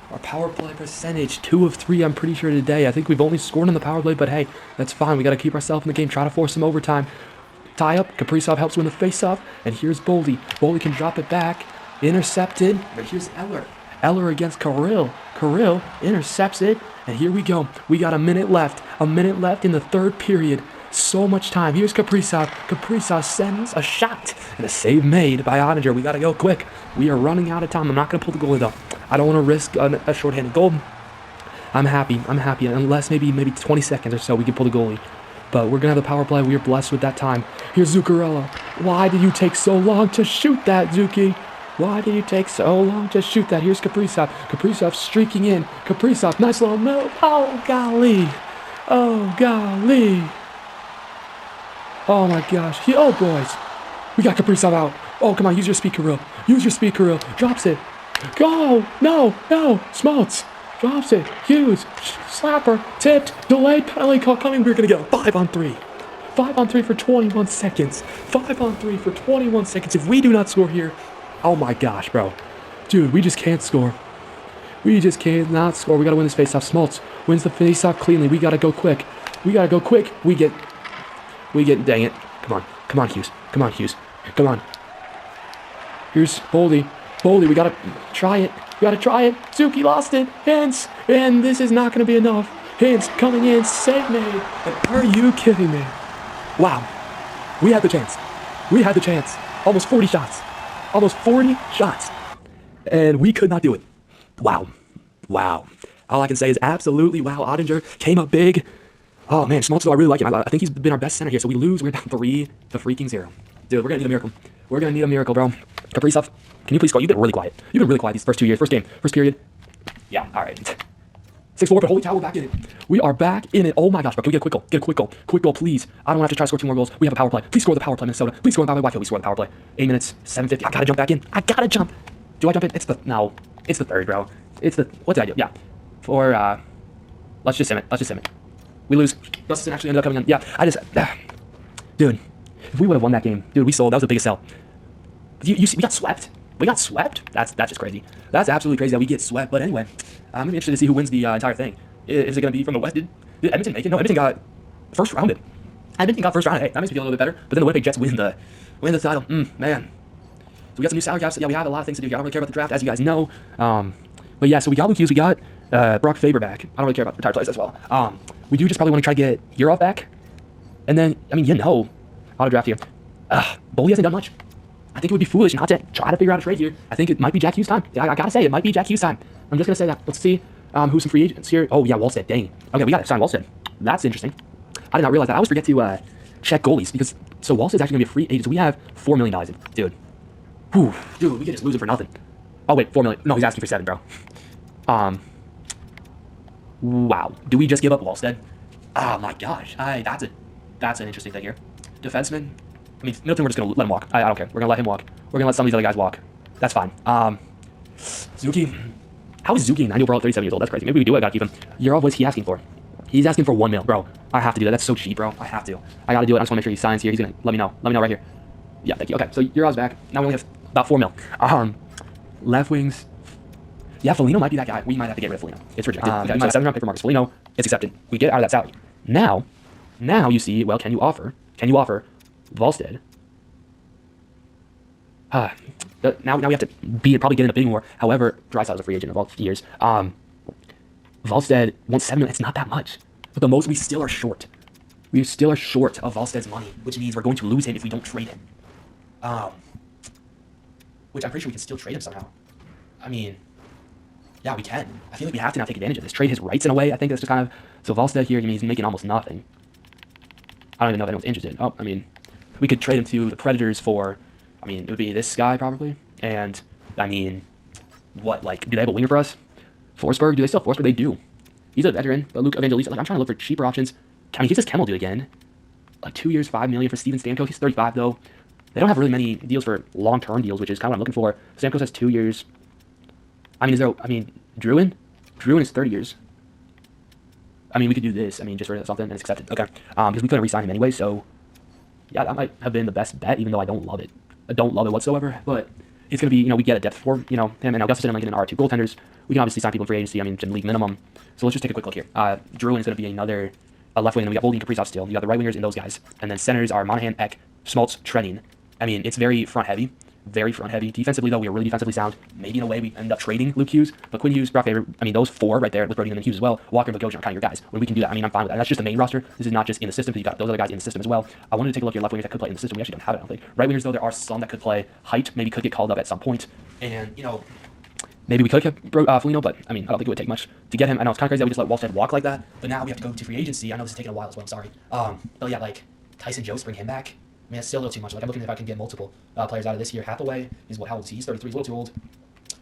Our power play percentage, 2 of 3, I'm pretty sure today. I think we've only scored on the power play, but hey, that's fine. We got to keep ourselves in the game, try to force some overtime. Tie up, Kaprizov helps win the face-off, and here's Boldy. Boldy can drop it back, intercepted, but here's Eller. Eller against Kirill. Kirill intercepts it, and here we go. We got a minute left in the third period. So much time. Here's Kaprizov. Kaprizov sends a shot, and a save made by Ottinger. We got to go quick. We are running out of time. I'm not going to pull the goalie, though. I don't want to risk a shorthanded goal. I'm happy, unless maybe 20 seconds or so we can pull the goalie. But we're going to have the power play. We are blessed with that time. Here's Zuccarello. Why did you take so long to shoot that, Zuki? Why did you take so long to shoot that? Here's Kaprizov. Kaprizov streaking in. Kaprizov, nice little move. Oh, golly. Oh, golly. Oh, my gosh. Oh, boys. We got Kaprizov out. Oh, come on. Use your speed, Kirill. Use your speed, Kirill. Drops it. Go. No. Schmaltz. Drops it. Hughes. Slapper. Tipped. Delayed penalty call coming. We're going to get a 5-on-3. 5-on-3 for 21 seconds. 5-on-3 for 21 seconds. If we do not score here, oh my gosh, bro. Dude, we just can't score. We just cannot score. We got to win this faceoff. Schmaltz wins the faceoff cleanly. We got to go quick. We get, dang it. Come on, Hughes. Come on. Here's Boldy. We got to try it. Zuki lost it. Hans. And this is not going to be enough. Hans coming in. Save made. And are you kidding me? Wow. We had the chance. Almost 40 shots. And we could not do it. Wow. All I can say is absolutely wow. Ottinger came up big. Oh, man, Schmaltz, I really like him. I think he's been our best center here. So we lose. We're down 3-0. Dude, we're going to need a miracle. Bro. Kaprizov, can you please score? You've been really quiet. These first 2 years. First game. First period. Yeah, all right. 6-4, but holy cow, we're back in it. We are back in it. Oh, my gosh, bro. Can we get a quick goal? Quick goal, please. I don't want to have to try to score 2 more goals. We have a power play. Please score the power play, Minnesota. Please score the power play. Why can't we score the power play? 8 minutes, 7:50. I got to jump back in. Do I jump in? It's the third, bro. What did I do? Yeah. Let's just sim it. We lose. Gustafson actually ended up coming in. Yeah, dude, if we would have won that game, dude, we sold. That was the biggest sell. You see, we got swept. That's just crazy. That's absolutely crazy that we get swept. But anyway, I'm gonna be interested to see who wins the entire thing. Is it gonna be from the West? Did Edmonton make it? No, Edmonton got first rounded. Hey, that makes me feel a little bit better. But then the Winnipeg Jets win the title. Man. So we got some new salary caps. Yeah, we have a lot of things to do. I don't really care about the draft, as you guys know. But yeah, so we got Luke Hughes. We got Brock Faber back. I don't really care about retired players as well. We do just probably want to try to get Yurov back. And then, auto draft here. Boldy hasn't done much. I think it would be foolish not to try to figure out a trade here. I think it might be Jack Hughes' time. I gotta say, it might be Jack Hughes' time. I'm just gonna say that. Let's see who's some free agents here. Oh, yeah, Wallstead. Dang. Okay, we gotta sign Wallstead. That's interesting. I did not realize that. I always forget to check goalies because, so Wallstead's actually gonna be a free agent. So we have $4 million in. Dude. Whew. Dude, we could just lose it for nothing. Oh, wait, $4 million. No, he's asking for 7, bro. Wow. Do we just give up Wallstead? Oh my gosh. That's an interesting thing here. Defenseman. Middleton, we're just going to let him walk. I don't care. We're going to let him walk. We're going to let some of these other guys walk. That's fine. Zuki. How is Zuki 90 overall at 37 years old? That's crazy. Maybe we do it. I got to keep him. Yurov, what's he asking for? He's asking for $1 million. Bro, I have to do that. That's so cheap, bro. I have to. I got to do it. I just want to make sure he signs here. He's going to let me know. Let me know right here. Yeah, thank you. Okay, so Yurov's back. Now we only have about $4 million. Left wings. Yeah, Foligno might be that guy. We might have to get rid of Foligno. It's rejected. We got a 7-round pick for Marcus Foligno. It's accepted. We get out of that salary. Now, Now you see, well, can you offer Volstead? Now we have to probably get in a bidding war. However, Draisaitl's a free agent of all years. Volstead wants $7 million. It's not that much. But the most, we still are short. We still are short of Volstead's money, which means we're going to lose him if we don't trade him. Which I'm pretty sure we can still trade him somehow. I mean, yeah, we can. I feel like we have to now take advantage of this. Trade his rights in a way. I think that's just kind of... So Volstead here, I mean, he's making almost nothing. I don't even know if anyone's interested. Oh, I mean, we could trade him to the Predators for... I mean, it would be this guy probably. And, I mean, what, like, do they have a winger for us? Forsberg? Do they still have Forsberg? They do. He's a veteran, but Luke Evangelista, like, I'm trying to look for cheaper options. I mean, he says Kemmel do again. Like, 2 years, $5 million for Steven Stamkos. He's 35, though. They don't have really many deals for long-term deals, which is kind of what I'm looking for. Stamkos has 2 years. I mean, Druin? Druin is 30 years. I mean, we could do this. I mean, just for something, and it's accepted. Okay. Because we couldn't re-sign him anyway, so... Yeah, that might have been the best bet, even though I don't love it. I don't love it whatsoever, but it's going to be, we get a depth for, him and Augustus and Lincoln are 2 goaltenders. We can obviously sign people in free agency, in league minimum. So let's just take a quick look here. Druin is going to be another left wing, and we got Boldy and Kaprizov still. You got the right wingers and those guys. And then centers are Monahan, Ek, Schmaltz, Trenin. I mean, it's very front heavy. Very front heavy. Defensively, though, we are really defensively sound. Maybe in a way we end up trading Luke Hughes, but Quinn Hughes, Brock Faber, I mean, those 4 right there with Brody and then Hughes as well. Walker and Bogosian are kind of your guys. When we can do that, I mean, I'm fine with that. And that's just the main roster. This is not just in the system, because you got those other guys in the system as well. I wanted to take a look at your left wingers that could play in the system. We actually don't have it, I don't think. Right wingers, though, there are some that could play. Height maybe could get called up at some point. And, maybe we could have kept Foligno, but, I mean, I don't think it would take much to get him. I know it's kind of crazy that we just let Wallstead walk like that, but now we have to go to free agency. I know this is taking a while as well, I'm sorry. But yeah, like, Tyson Jost, bring him back. I mean, that's still a little too much. Like, I'm looking if I can get multiple players out of this year. Hathaway is how old is he? He's 33. He's a little too old.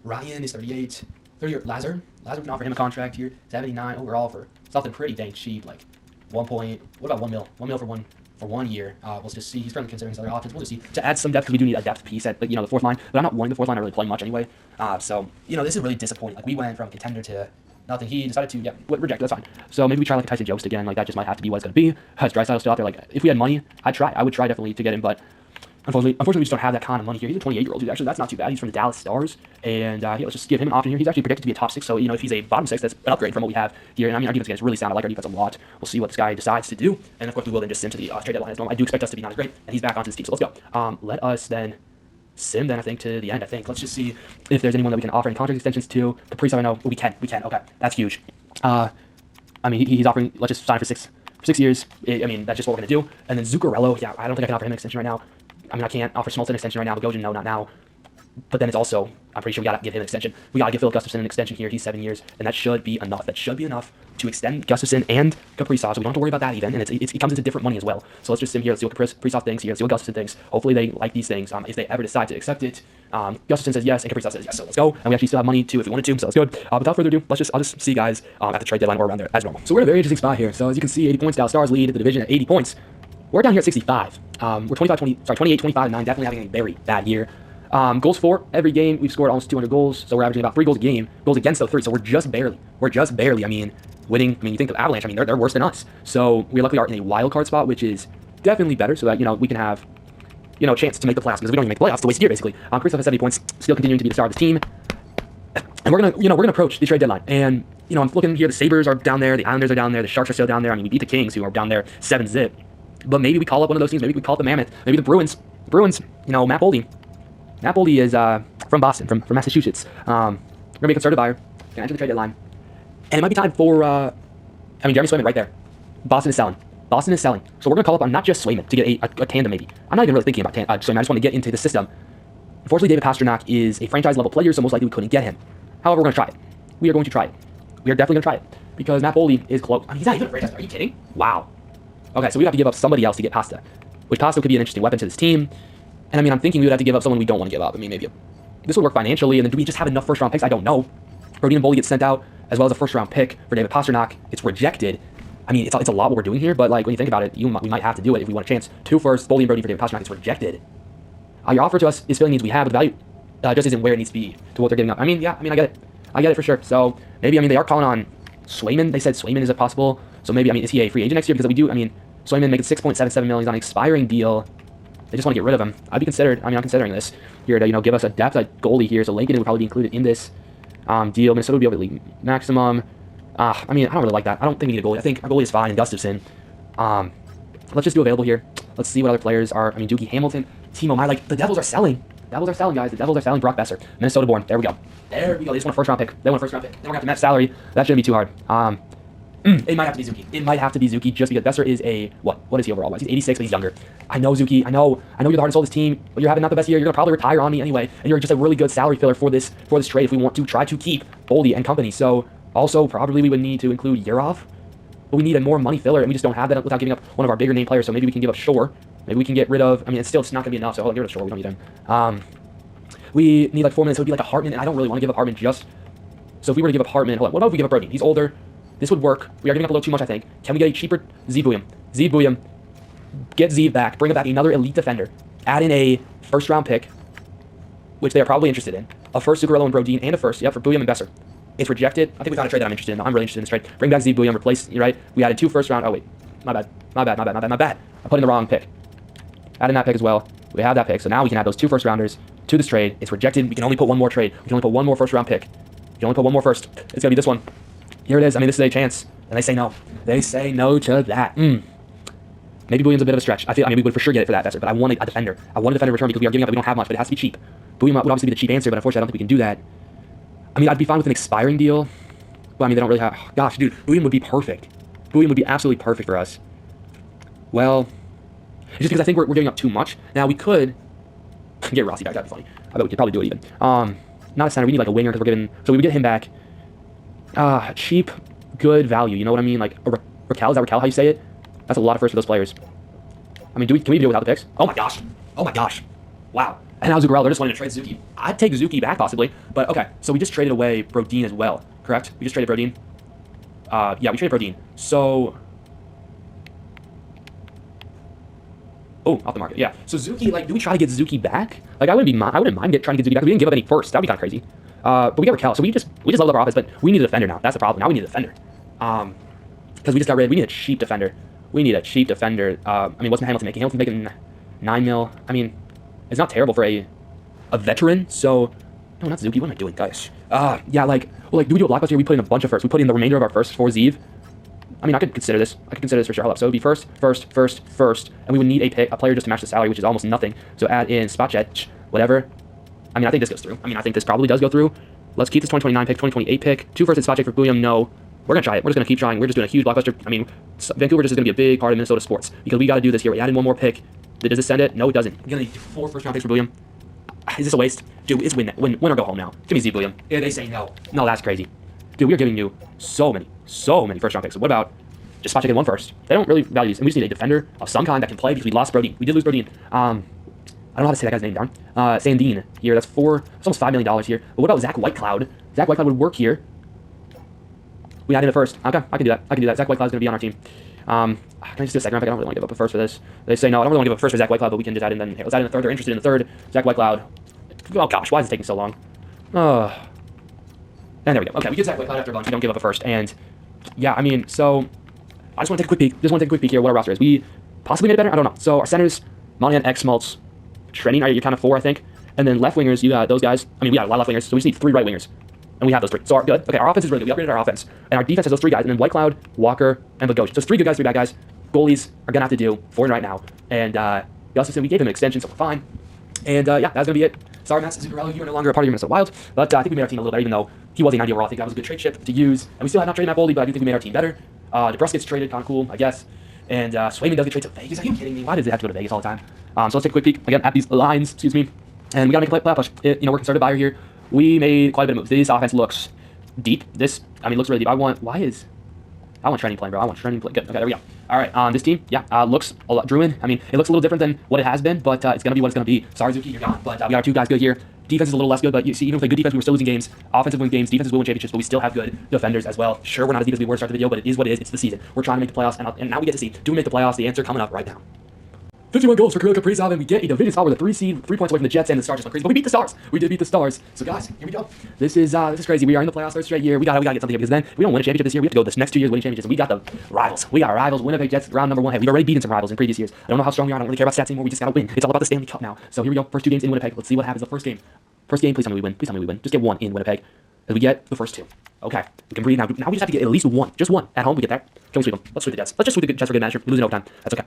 Ryan is 38. 30. Lazar can offer him a contract here. 79 overall for something pretty dang cheap. Like, what about $1 million? $1 million for 1 year. We'll just see. He's currently considering his other options. We'll just see. To add some depth, because we do need a depth piece at, the 4th line. But I'm not wanting the 4th line to really play much anyway. So, this is really disappointing. Like, we went from contender to nothing. He decided to, reject. That's fine. So maybe we try like a Tyson Jost again. Like, that just might have to be what it's going to be. Has Draisaitl still out there? Like, if we had money, I'd try. I would try definitely to get him, but unfortunately, we just don't have that kind of money here. He's a 28-year-old dude. Actually, that's not too bad. He's from the Dallas Stars, and let's just give him an option here. He's actually predicted to be a top 6, so if he's a bottom 6, that's an upgrade from what we have here. And I mean, our defense is really sound. I like our defense a lot. We'll see what this guy decides to do, and of course, we will then just sim to the trade deadline as normal. I do expect us to be not as great, and he's back onto this team. So let's go. Let us then sim then, I think, to the end. Let's just see if there's anyone that we can offer any contract extensions to. Kaprizov, I know we can. Okay, that's huge. I mean, he's offering. Let's just sign for 6 years. I mean, that's just what we're gonna do. And then Zuccarello, yeah, I don't think I can offer him an extension right now. I mean, I can't offer Schmaltz an extension right now. Bogosian, no, not now. But then it's also, I'm pretty sure we gotta give him an extension. We gotta give Philip Gustafsson an extension here. He's 7 years, and that should be enough. That should be enough to extend Gustafsson and Kaprizov, so we don't have to worry about that even. And it comes into different money as well. So let's just sim here. Let's see what Kaprizov thinks here. Let's see what Gustafsson thinks. Hopefully they like these things. If they ever decide to accept it, Gustafsson says yes, and Kaprizov says yes. So let's go. And we actually still have money too if we wanted to. So let's go. Without further ado, I'll just see you guys at the trade deadline or around there as normal. So we're in a very interesting spot here. So as you can see, 80 points. Dallas Stars lead the division at 80 points. We're down here at 65. We're 28, 25, and 9. Definitely having a very bad year. Goals for every game. We've scored almost 200 goals, so we're averaging about 3 goals a game. Goals against, though, 3. So we're just barely. I mean, winning. I mean, you think of Avalanche. I mean, they're worse than us. So we luckily are in a wild card spot, which is definitely better, so that we can have a chance to make the playoffs. Because if we don't even make the playoffs, it's a waste of year basically. Kaprizov has 70 points, still continuing to be the star of the team. And we're gonna approach the trade deadline. And I'm looking here. The Sabres are down there. The Islanders are down there. The Sharks are still down there. I mean, we beat the Kings, who are down there 7-0. But maybe we call up one of those teams. Maybe we call up the Mammoth. Maybe the Bruins. Matt Boldy. Matt Boldy is from Boston, from Massachusetts. We're going to be a conservative buyer. Going to enter the trade deadline. And it might be time for, Jeremy Swayman right there. Boston is selling. So we're going to call up on not just Swayman to get a tandem maybe. I'm not even really thinking about Swayman. I just want to get into the system. Unfortunately, David Pastrnak is a franchise-level player, so most likely we couldn't get him. However, we're going to try it. We are going to try it. We are definitely going to try it. Because Matt Boldy is close. I mean, he's not even a franchise. Are you kidding? Wow. Okay, so we have to give up somebody else to get Pasta, which Pasta could be an interesting weapon to this team. And I mean, I'm thinking we would have to give up someone we don't want to give up. I mean, maybe this would work financially. And then do we just have enough first-round picks? I don't know. Brody and Boldy gets sent out, as well as a first-round pick for David Pastrnak. It's rejected. I mean, it's a lot what we're doing here, but like when you think about it, we might have to do it if we want a chance. 2 firsts, Boldy and Brody for David Pastrnak. It's rejected. Your offer to us is filling needs we have, but the value just isn't where it needs to be to what they're giving up. I mean, yeah, I get it. I get it for sure. So maybe, they are calling on Swayman. They said Swayman is a possible. So maybe, is he a free agent next year? Because Swayman making $6.77 million on an expiring deal. They just want to get rid of him. I'm considering this here to, give us a depth at goalie here. So Lankinen would probably be included in this deal. Minnesota would be over the league maximum. I don't really like that. I don't think we need a goalie. I think our goalie is fine. And Gustafsson. let's just do available here. Let's see what other players are. I mean, Doogie Hamilton, Timo Meyer. Like, the Devils are selling. Devils are selling, guys. The Devils are selling Brock Besser. Minnesota born. There we go. There we go. They just want a first round pick. They want a first round pick. Then we're going to have to match salary. That shouldn't be too hard. It might have to be Zuki. It might have to be Zuki just because Besser is a, what? What is he overall? He's 86, but he's younger. I know, Zuki. I know you're the heart and soul of this team, but you're having not the best year. You're going to probably retire on me anyway, and you're just a really good salary filler for this trade if we want to try to keep Boldy and company. So, also, probably we would need to include Yurov, but we need a more money filler, and we just don't have that without giving up one of our bigger name players, so maybe we can give up Shore. Maybe we can get rid of, I mean, it's not going to be enough, so hold on, get rid of Shore. We don't need him. We need like 4 minutes. It would be like a Hartman, and I don't really want to give up Hartman just. So if we were to give up Hartman, hold on, what about if we give up Brodin? He's older. This would work. We are giving up a little too much, I think. Can we get a cheaper Zeev Buium? Zeev Buium. Get Zeev back. Bring back another elite defender. Add in a first-round pick, which they are probably interested in. A first Zuccarello and Brodin, and a first, yep, for Buium and Besser. It's rejected. I think we found a trade that I'm interested in. I'm really interested in this trade. Bring back Zeev Buium, replace, you're right? We added 2 first-round. Oh, wait. My bad. I put in the wrong pick. Add in that pick as well. We have that pick, so now we can add those 2 first-rounders to this trade. It's rejected. We can only put 1 more trade. We can only put 1 more first-round pick. We can only put 1 more first. It's going to be this one. Here it is. I mean, this is a chance. And they say no. They say no to that. Maybe Buium's a bit of a stretch. I mean, we would for sure get it for that, Besser, but I want a defender. I want a defender in return because we are giving up. We don't have much, but it has to be cheap. Buium would obviously be the cheap answer, but unfortunately, I don't think we can do that. I mean, I'd be fine with an expiring deal. Well, I mean, they don't really have... Oh, gosh, dude, Buium would be perfect. Buium would be absolutely perfect for us. Well, it's just because I think we're giving up too much. Now, we could get Rossi back. That'd be funny. I bet we could probably do it even. Not a center. We need like a winger because we're giving... So we would get him back. Cheap, good value. You know what I mean? Like, Raquel, is that Raquel how you say it? That's a lot of first for those players. I mean, can we do it without the picks? Oh my gosh. Wow. And now Zuccarello, they're just wanting to trade Zuki. I'd take Zuki back possibly, but okay. So we just traded away Brodin as well, correct? We just traded Brodin. Yeah, we traded Brodin. So, oh, off the market. Yeah. So Zuki, like, do we try to get Zuki back? Like, I wouldn't mind trying to get Zuki back. We didn't give up any first. That'd be kind of crazy. But we got Raquel, so we just leveled up our offense. But we need a defender now. That's the problem. Now we need a defender. Because we just got rid. We need a cheap defender. I mean, what's Hamilton making? Hamilton's making 9 mil. I mean, it's not terrible for a veteran. So, no, not Zuki. What am I doing, guys? Yeah, like, well, like, do we do a blockbuster here? We put in a bunch of firsts. We put in the remainder of our first for Zeev. I mean, I could consider this. For sure. Hold up. So it would be first, and we would need a player just to match the salary, which is almost nothing. So add in Spacek, whatever. I mean, I think this goes through. I mean, I think this probably does go through. Let's keep this 2029 pick, 2028 pick. 2 firsts and Spacek for Buium. No. We're going to try it. We're just going to keep trying. We're just doing a huge blockbuster. I mean, Vancouver just is going to be a big part of Minnesota sports because we got to do this here. We add in 1 more pick. Does this send it? No, it doesn't. We're going to need 4 first-round picks for Buium. Is this a waste? Dude, it's win or go home now. Give me Zeev Buium. Yeah, they say no. No, that's crazy. Dude, we are giving you so many first-round picks. So what about just Spacek in 1 first? They don't really value this. And we just need a defender of some kind that can play because we lost Brodin. We did lose Brodin. I don't know how to say that guy's name down. Sandin here. That's almost $5 million here. But what about Zach Whitecloud? Zach Whitecloud would work here. We added a first. Okay, I can do that. Zach Whitecloud's going to be on our team. Can I just do a second round pick? I don't really want to give up a first for this. They say no, I don't really want to give up a first for Zach Whitecloud, but we can just add in then. Hey, let's add in the third. They're interested in the third. Zach Whitecloud. Oh gosh, why is it taking so long? And there we go. Okay, we get Zach Whitecloud after lunch. We don't give up a first. And yeah, I mean, so I just want to take a quick peek. Here, what our roster is. We possibly made it better. I don't know. So our centers, Monahan, X, Schmaltz, Trenning are your kind of 4, I think. And then left wingers, you got those guys. I mean, we got a lot of left wingers, so we just need 3 right wingers. And we have those 3. So good. Okay, our offense is really good. We upgraded our offense. And our defense has those 3 guys. And then Whitecloud, Walker, and Bogosian. So it's 3 good guys, 3 bad guys. Goalies are going to have to do 4 right now. And we also said we gave him an extension, so we're fine. And yeah, that's going to be it. Sorry, Matt Zuccarello, you are no longer a part of your Minnesota Wild. But I think we made our team a little better, even though he was a 90 overall. I think that was a good trade chip to use. And we still have not traded Matt Boldy, but I do think we made our team better. DeBrus gets traded, kind of cool, I guess. And Swayman does get traded to Vegas. Are you kidding me? Why does it have to go to Vegas all the time? So let's take a quick peek again at these lines. Excuse me. And we got to make a playoff push. We're conservative buyer here. We made quite a bit of moves. This offense looks deep. Looks really deep. I want training playing, bro. I want training play. Good. Okay, there we go. All right. This team, yeah, looks a lot. Druin. I mean, it looks a little different than what it has been, but it's gonna be what it's gonna be. Sorry, Zuki, you're gone. But we got our 2 guys good here. Defense is a little less good, but you see, even with a good defense, we were still losing games. Offensive win games, defenses will win championships, but we still have good defenders as well. Sure, we're not as deep as we were to start the video, but it is what it is. It's the season. We're trying to make the playoffs, and now we get to see, do we make the playoffs? The answer coming up right now. 51 goals for Kirill Kaprizov, and we get a division spot with a 3 seed, 3 points away from the Jets, and the Stars just went crazy. But we beat the Stars. We did beat the Stars. So guys, here we go. This is crazy. We are in the playoffs 3rd straight year. We gotta get something here because then we don't win a championship this year. We have to go this next 2 years winning championships. And we got the rivals. We got our rivals. Winnipeg Jets, round number 1. Hey, we've already beaten some rivals in previous years. I don't know how strong we are. I don't really care about stats anymore. We just gotta win. It's all about the Stanley Cup now. So here we go. First 2 games in Winnipeg. Let's see what happens. The first game. Please tell me we win. Just get 1 in Winnipeg. as we get the first two. Okay, we can breathe now. Now we just have to get at least one. Just one. At home, we get there. Can we sweep them? Let's sweep the Jets. Let's just sweep the Jets for good measure. Losing overtime. That's okay.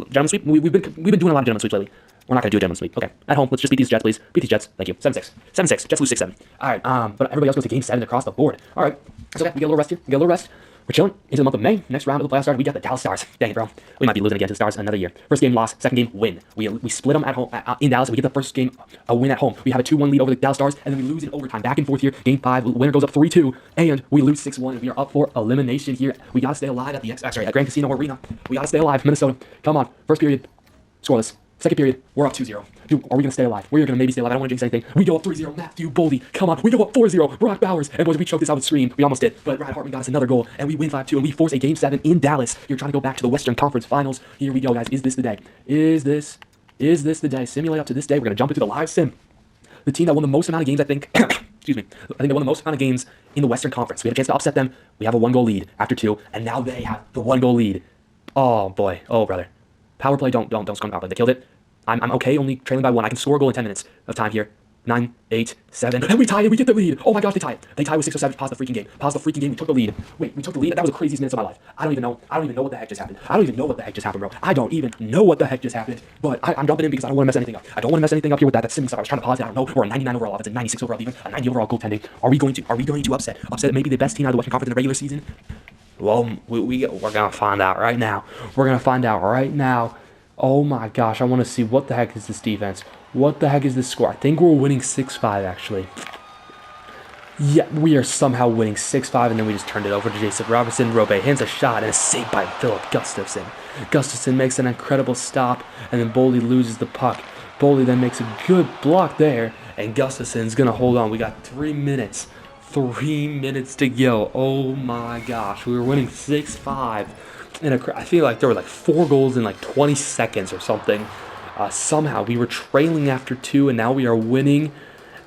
Gentleman sweep. We've been doing a lot of gentleman sweeps lately. We're not going to do a gentleman sweep. Okay. At home, let's just beat these Jets, please. Beat these Jets. Thank you. 7-6. 7-6. Jets lose 6-7. All right. But everybody else goes to game 7 across the board. All right. It's okay. We get a little rest here. We get a little rest. We're chilling into the month of May. Next round of the playoffs started. We got the Dallas Stars. Dang it, bro. We might be losing again to the Stars another year. First game loss. Second game win. We split them at home in Dallas. We get the first game a win at home. We have a 2-1 lead over the Dallas Stars, and then we lose in overtime. Back and forth here. Game 5. Winner goes up 3-2, and we lose 6-1. And we are up for elimination here. We gotta stay alive at the at Grand Casino Arena. We gotta stay alive. Minnesota. Come on. First period. Scoreless. Second period, we're up 2-0. Dude, are we going to stay alive? We're going to maybe stay alive. I don't want to jinx anything. We go up 3-0. Matthew Boldy. Come on. We go up 4-0. Brock Bowers. And boys, we choked this out with screen. We almost did. But Ryan Hartman got us another goal. And we win 5-2. And we force a Game 7 in Dallas. You're trying to go back to the Western Conference Finals. Here we go, guys. Is this the day? Is this the day? Simulate up to this day. We're going to jump into the live sim. The team that won the most amount of games, I think. Excuse me. I think they won the most amount of games in the Western Conference. We had a chance to upset them. We have a 1-goal lead after 2. And now they have the 1-goal lead. Oh, boy. Oh, brother. Power play. Don't scrum power play. They killed it. I'm okay, only trailing by 1. I can score a goal in 10 minutes of time here. 9, 8, 7, and we tie it. We get the lead. Oh my gosh, they tie it. They tie with 6 or 7. Pause the freaking game. Pause the freaking game. We took the lead. Wait, we took the lead? That was the craziest minutes of my life. I don't even know what the heck just happened. I don't even know what the heck just happened, bro. I don't even know what the heck just happened. But I'm jumping in because I don't want to mess anything up. I don't want to mess anything up here with that simming stuff. I was trying to pause it. I don't know. We're a 99 overall offense, a 96 overall defense, a 90 overall goaltending. Are we going to upset maybe the best team out of the Western Conference in the regular season? Well, we're gonna find out right now. Oh my gosh, I want to see what the heck is this defense. What the heck is this score? I think we're winning 6-5 actually. Yeah, we are somehow winning 6-5, and then we just turned it over to Jason Robertson. Robe hits a shot, and a save by Philip Gustafson. Gustafson makes an incredible stop, and then Boldy loses the puck. Boldy then makes a good block there, and Gustafson's going to hold on. We got 3 minutes. 3 minutes to go. Oh my gosh, we were winning 6-5. And I feel like there were like 4 goals in like 20 seconds or something. Somehow we were trailing after 2, and now we are winning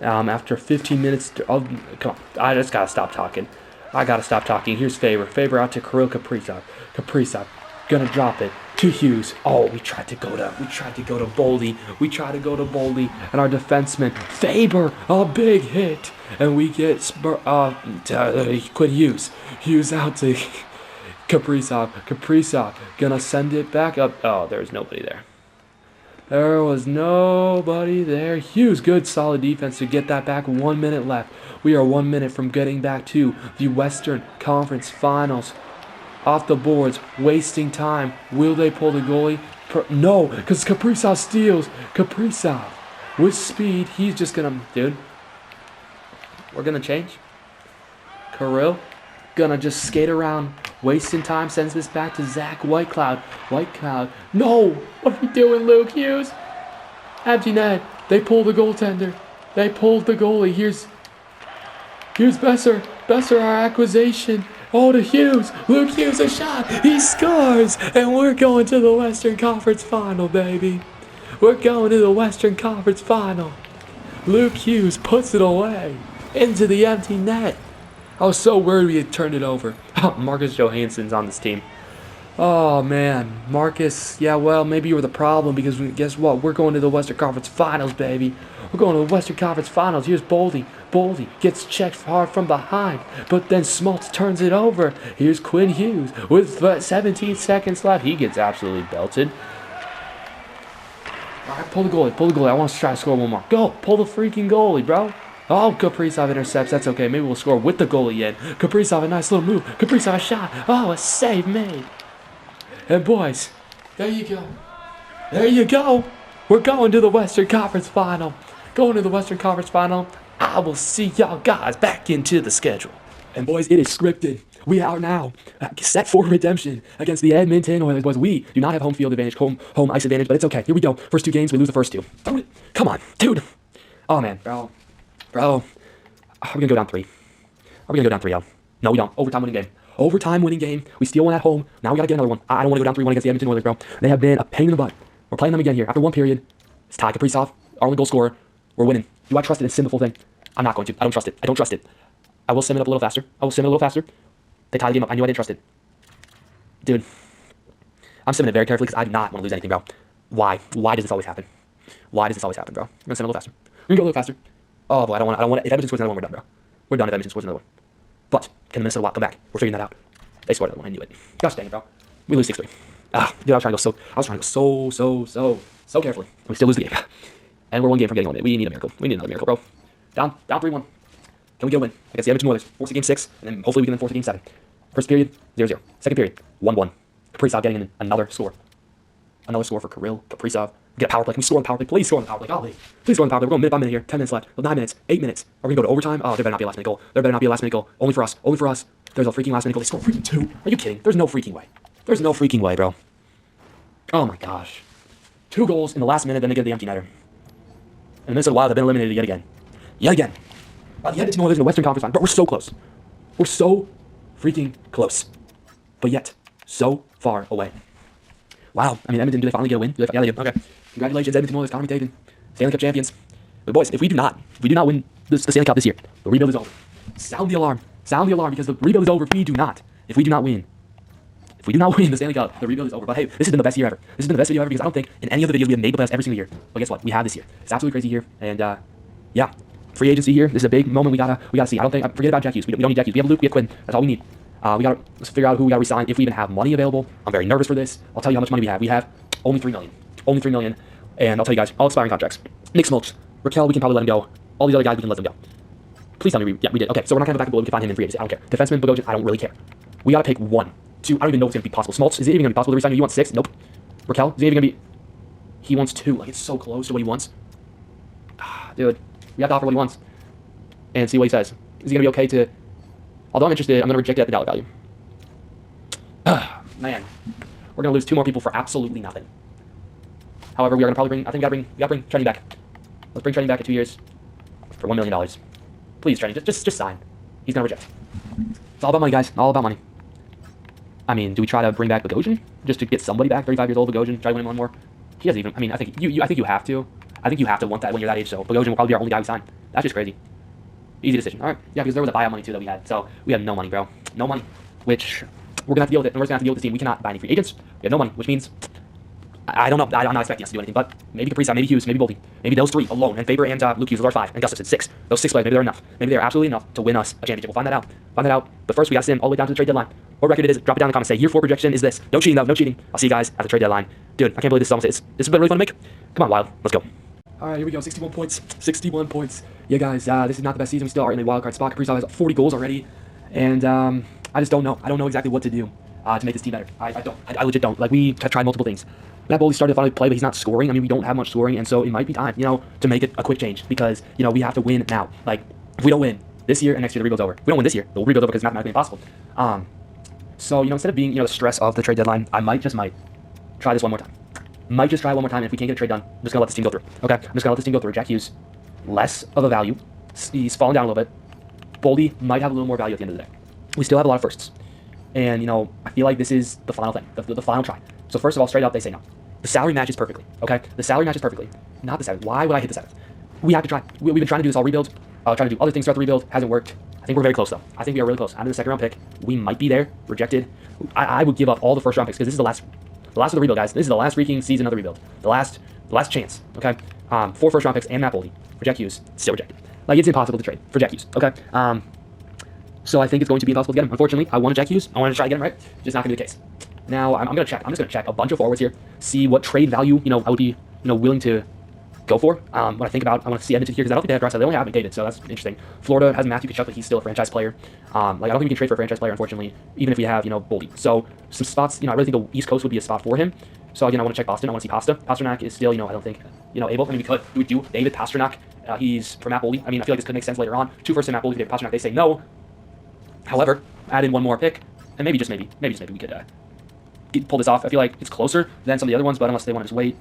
after 15 minutes. Come on, I just gotta stop talking. Here's Faber. Faber out to Kirill Kaprizov. Kaprizov gonna drop it to Hughes. Oh, we tried to go to Boldy. And our defenseman Faber, a big hit, and we get Quinn Hughes. Hughes out to Kaprizov gonna send it back up. Oh, there's nobody there. There was nobody there. Hughes, good solid defense to get that back. 1 minute left. We are 1 minute from getting back to the Western Conference Finals. Off the boards, wasting time. Will they pull the goalie? No, because Kaprizov steals. Kaprizov with speed. He's just gonna, dude. We're gonna change. Kirill gonna just skate around, wasting time, sends this back to Zach Whitecloud. No! What are we doing, Luke Hughes? Empty net. They pull the goaltender. They pulled the goalie. Here's Besser. Besser, our acquisition. Oh, to Hughes. Luke Hughes, a shot. He scores. And we're going to the Western Conference Final, baby. We're going to the Western Conference Final. Luke Hughes puts it away into the empty net. I was so worried we had turned it over. Marcus Johansson's on this team. Oh, man. Marcus, yeah, well, maybe you were the problem because guess what? We're going to the Western Conference Finals, baby. We're going to the Western Conference Finals. Here's Boldy. Boldy gets checked hard from behind, but then Smoltz turns it over. Here's Quinn Hughes with 17 seconds left. He gets absolutely belted. All right, pull the goalie. I want to try to score one more. Go, pull the freaking goalie, bro. Oh, Kaprizov intercepts. That's okay. Maybe we'll score with the goalie in. Kaprizov, a nice little move. Kaprizov, a shot. Oh, a save made. And boys, there you go. We're going to the Western Conference Final. I will see y'all guys back into the schedule. And boys, it is scripted. We are now set for redemption against the Edmonton Oilers. Boys, we do not have home field advantage, home ice advantage, but it's okay. Here we go. First 2 games, we lose the first 2. Come on, dude. Oh, man. Bro. Are we going to go down 3? Are we going to go down 3-0? No, we don't. Overtime winning game. We steal one at home. Now we got to get another one. I don't want to go down 3-1 against the Edmonton Oilers, bro. They have been a pain in the butt. We're playing them again here. After 1 period, it's Ty Kaprizov, our only goal scorer. We're winning. Do I trust it and sim the full thing? I'm not going to. I don't trust it. I will sim it up a little faster. They tie the game up. I knew I didn't trust it. Dude. I'm simming it very carefully because I do not want to lose anything, bro. Why? Why does this always happen? Bro? I'm going to sim it a little faster. Oh, boy, I don't want it. If Edmonton scores another one, we're done, bro. We're done if Edmonton scores another one. But can the Minnesota Wild come back? We're figuring that out. They scored another one. I knew it. Gosh dang it, bro. We lose 6-3. Dude, I was trying to go so carefully. We still lose the game. And we're one game from getting eliminated. We need a miracle. We need another miracle, bro. Down 3-1. Can we get a win against the Edmonton Oilers? Force it game 6, and then hopefully we can then force it game 7. First period, 0-0. Second period, 1-1. Kaprizov getting in another score. Another score for Kirill Kaprizov. Get a power play. Can we score on the power play? Please score on the power play. Golly. Please score on the power play. We're going minute by minute here. 10 minutes left. 9 minutes. 8 minutes. Are we going to go to overtime? Oh, there better not be a last minute goal. There better not be a last minute goal. Only for us. Only for us. There's a freaking last minute goal. They score freaking 2. Are you kidding? There's no freaking way. There's no freaking way, bro. Oh my gosh. 2 goals in the last minute, then they get the empty netter. And the Minnesota Wild have been eliminated yet again. Yet again. The Edmonton Oilers in the Western Conference Final. Bro, we're so close. We're so freaking close. But yet, so far away. Wow. I mean, Edmonton, do they finally get a win? Yeah, they do. Okay. Congratulations, Edmonton Oilers, Connor McDavid. Stanley Cup champions. But boys, if we do not win the Stanley Cup this year, the rebuild is over. Sound the alarm. Sound the alarm, because the rebuild is over if we do not win. If we do not win the Stanley Cup, the rebuild is over. But hey, this has been the best year ever. This has been the best video ever, because I don't think in any other videos we have made the playoffs every single year. But guess what? We have this year. It's absolutely crazy here. And yeah, free agency here. This is a big moment we gotta see. I don't think, forget about Jack Hughes. We don't need Jack Hughes. We have Luke, we have Quinn. That's all we need. Let's figure out who we gotta resign, if we even have money available. I'm very nervous for this. I'll tell you how much money we have. We have only $3 million. Only $3 million. And I'll tell you guys, all expiring contracts. Nick Smoltz, Raquel, we can probably let him go. All these other guys, we can let them go. Please tell me we did. Okay, so we're not gonna go back and forth. We can find him in free agency. I don't care. Defenseman, Bogosian, I don't really care. We gotta pick 1, 2. I don't even know if it's gonna be possible. Smoltz, is it even gonna be possible to resign? You want 6? Nope. Raquel, is it even gonna be? He wants 2. Like, it's so close to what he wants. Dude, we have to offer what he wants and see what he says. Is he gonna be okay to? Although I'm interested, I'm gonna reject it at the dollar value. Man, we're gonna lose 2 more people for absolutely nothing. However, we are gonna probably bring. I think we gotta bring Trenny back. Let's bring Trenny back in 2 years for $1 million. Please, Trenny, just sign. He's gonna reject. It's all about money, guys. All about money. I mean, do we try to bring back Bogosian just to get somebody back? 35 years old, Bogosian. Try to win him 1 more. He doesn't even. I mean, I think you have to. I think you have to want that when you're that age. So Bogosian will probably be our only guy we sign. That's just crazy. Easy decision. All right. Yeah, because there was a buyout money too that we had. So we had no money, bro. No money. Which we're gonna have to deal with it. And we're just gonna have to deal with the team. We cannot buy any free agents. We have no money, which means I don't know. I'm not expecting us to do anything. But maybe Kaprizov, maybe Hughes, maybe Boldy, maybe those 3 alone, and Faber and Luke Hughes, those are 5, and Gustafsson 6. Those 6 players, maybe they're enough. Maybe they're absolutely enough to win us a championship. We'll find that out. But first, we got to send all the way down to the trade deadline. What record it is? Drop it down in the comments. Say year 4 projection is this. No cheating though. No cheating. I'll see you guys at the trade deadline. Dude, I can't believe this is almost. This has been really fun to make. Come on, Wild. Let's go. All right, here we go. 61 points. 61 points. Yeah, guys. This is not the best season. We still are in the wild card spot. Kaprizov has 40 goals already, and I just don't know. I don't know exactly what to do to make this team better. I legit don't. Like, we have tried multiple things. Matt Boldy started to finally play, but he's not scoring. I mean, we don't have much scoring, and so it might be time, to make it a quick change, because, we have to win now. Like, if we don't win this year and next year, the rebuild's over. If we don't win this year, the rebuild's over because it's mathematically impossible. So, instead of being, the stress of the trade deadline, I might try this one more time. Might just try one more time, and if we can't get a trade done, I'm just gonna let this team go through. Okay? I'm just gonna let this team go through. Jack Hughes, less of a value. He's fallen down a little bit. Boldy might have a little more value at the end of the day. We still have a lot of firsts. And, I feel like this is the final thing, the final try. So first of all, straight up, they say no. The salary matches perfectly, okay? The salary matches perfectly. Not the 7th. Why would I hit the 7th? We have to try. We've been trying to do this all rebuild. Trying to do other things throughout the rebuild. Hasn't worked. I think we're very close, though. I think we are really close. Out of the 2nd round pick, we might be there. Rejected. I would give up all the 1st round picks, because this is the last of the rebuild, guys. This is the last freaking season of the rebuild. The last chance, okay? 4 1st round picks and Matt Boldy. For Jack Hughes, still rejected. Like, it's impossible to trade for Jack Hughes, okay? So I think it's going to be impossible to get him. Unfortunately, I wanted Jack Hughes. I wanted to try to get him, right? Just not going to be the case. Now, I'm going to check. I'm just going to check a bunch of forwards here, see what trade value, I would be, willing to go for. When I think about, I want to see Edmonton here, because I don't think they have Drysdale. They only have McDavid, so that's interesting. Florida has Matthew Tkachuk, but he's still a franchise player. I don't think we can trade for a franchise player, unfortunately, even if we have, Boldy. So some spots, I really think the East Coast would be a spot for him. So again, I want to check Boston. I want to see Pasta. Pasternak is still, I don't think, able. I mean, we do David Pasternak. He's for Matt Boldy. I mean, I feel like this could make sense later on. 2 firsts and Matt Boldy, David Pasternak. They say no. However, add in 1 more pick, and maybe just maybe we could pull this off. I feel like it's closer than some of the other ones, but unless they want to just wait.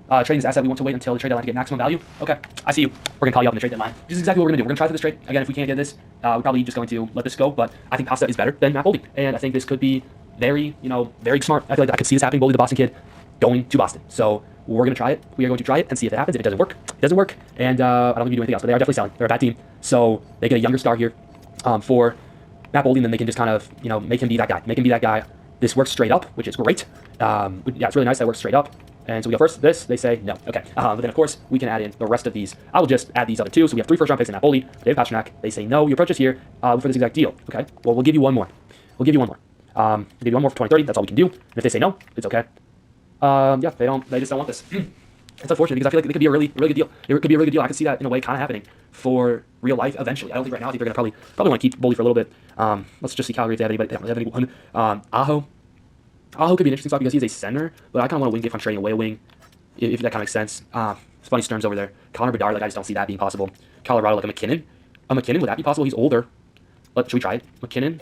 Trading this asset, we want to wait until the trade deadline to get maximum value. Okay, I see you. We're going to call you up in the trade deadline. This is exactly what we're going to do. We're going to try for this trade. Again, if we can't get this, we're probably just going to let this go, but I think Pasta is better than Matt Boldy, and I think this could be very, very smart. I feel like I could see this happening. Boldy, the Boston kid, going to Boston. So we're going to try it. We are going to try it and see if it happens. If it doesn't work, it doesn't work, and I don't think we do anything else, but they are definitely selling. They're a bad team, so they get a younger star here for Matt Boldy, and then they can just kind of, make him be that guy. Make him be that guy. This works straight up, which is great. Yeah, it's really nice that it works straight up. And so we go first, this, they say no. Okay. But then, of course, we can add in the rest of these. I will just add these other two. So we have 3 first-round picks in Napoli, David Pastrnak. They say no. You approach us here for this exact deal. Okay. Well, we'll give you one more. We'll give you one more. We'll give you one more for 2030. That's all we can do. And if they say no, it's okay. Yeah, they just don't want this. It's unfortunate because I feel like it could be a really good deal. It could be a really good deal. I could see that in a way kind of happening for real life eventually. I don't think right now. I think they're going to probably want to keep Bully for a little bit. Let's just see Calgary if they have anybody. They don't have anyone. Aho could be an interesting spot because he's a center, but I kind of want a wing if I'm trading away a wing, if that kind of makes sense. It's funny Stearns over there. Connor Bedard, like I just don't see that being possible. Colorado, like a McKinnon. Would that be possible? He's older. Should we try it? McKinnon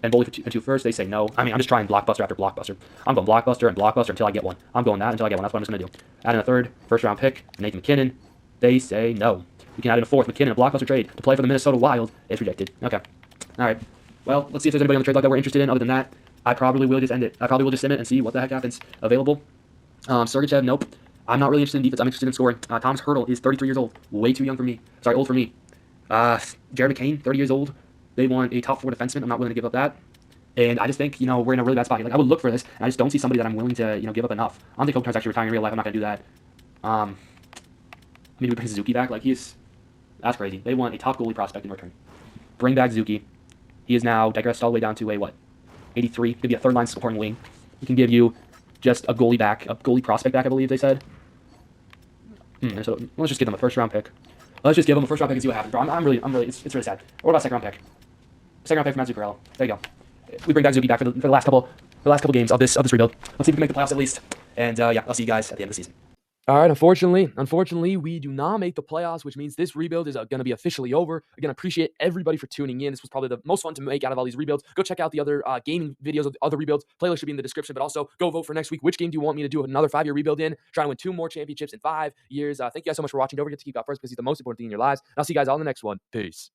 and Bully for two first. They say no. I mean, I'm just trying blockbuster after blockbuster. I'm going blockbuster and blockbuster until I get one. I'm going that until I get one. That's what I'm just going to do. Add in a third, first-round pick, Nathan McKinnon. They say no. We can add in a fourth McKinnon, a blockbuster trade to play for the Minnesota Wild. It's rejected. Okay. All right. Well, let's see if there's anybody on the trade log that we're interested in. Other than that, I probably will just end it. I probably will just sim it and see what the heck happens. Available. Sergachev, nope. I'm not really interested in defense. I'm interested in scoring. Thomas Hertl is 33 years old. Way too young for me. Sorry, old for me. Jared McCain, 30 years old. They want a top 4 defenseman. I'm not willing to give up that. And I just think, we're in a really bad spot here. Like, I would look for this, and I just don't see somebody that I'm willing to, give up enough. I don't think Kopitar's actually retiring in real life. I'm not going to do that. Maybe we bring Suzuki back. Like, that's crazy. They want a top goalie prospect in return. Bring back Suzuki. He is now digressed all the way down to a, 83. Could be a third-line supporting wing. We can give you just a goalie prospect back, I believe they said. So let's just give them a first-round pick. Let's just give them a first-round pick and see what happens. Bro, I'm really, it's really sad. What about second-round pick? Second-round pick from Matt Zuccarello. There you go. We bring back Zuki back for the last couple games of this rebuild. Let's see if we can make the playoffs at least. And yeah, I'll see you guys at the end of the season. All right, unfortunately, we do not make the playoffs, which means this rebuild is going to be officially over. Again, I appreciate everybody for tuning in. This was probably the most fun to make out of all these rebuilds. Go check out the other gaming videos of the other rebuilds. Playlist should be in the description, but also go vote for next week. Which game do you want me to do another 5-year rebuild in? Trying to win 2 more championships in 5 years. Thank you guys so much for watching. Don't forget to keep out first because he's the most important thing in your lives. And I'll see you guys all in the next one. Peace.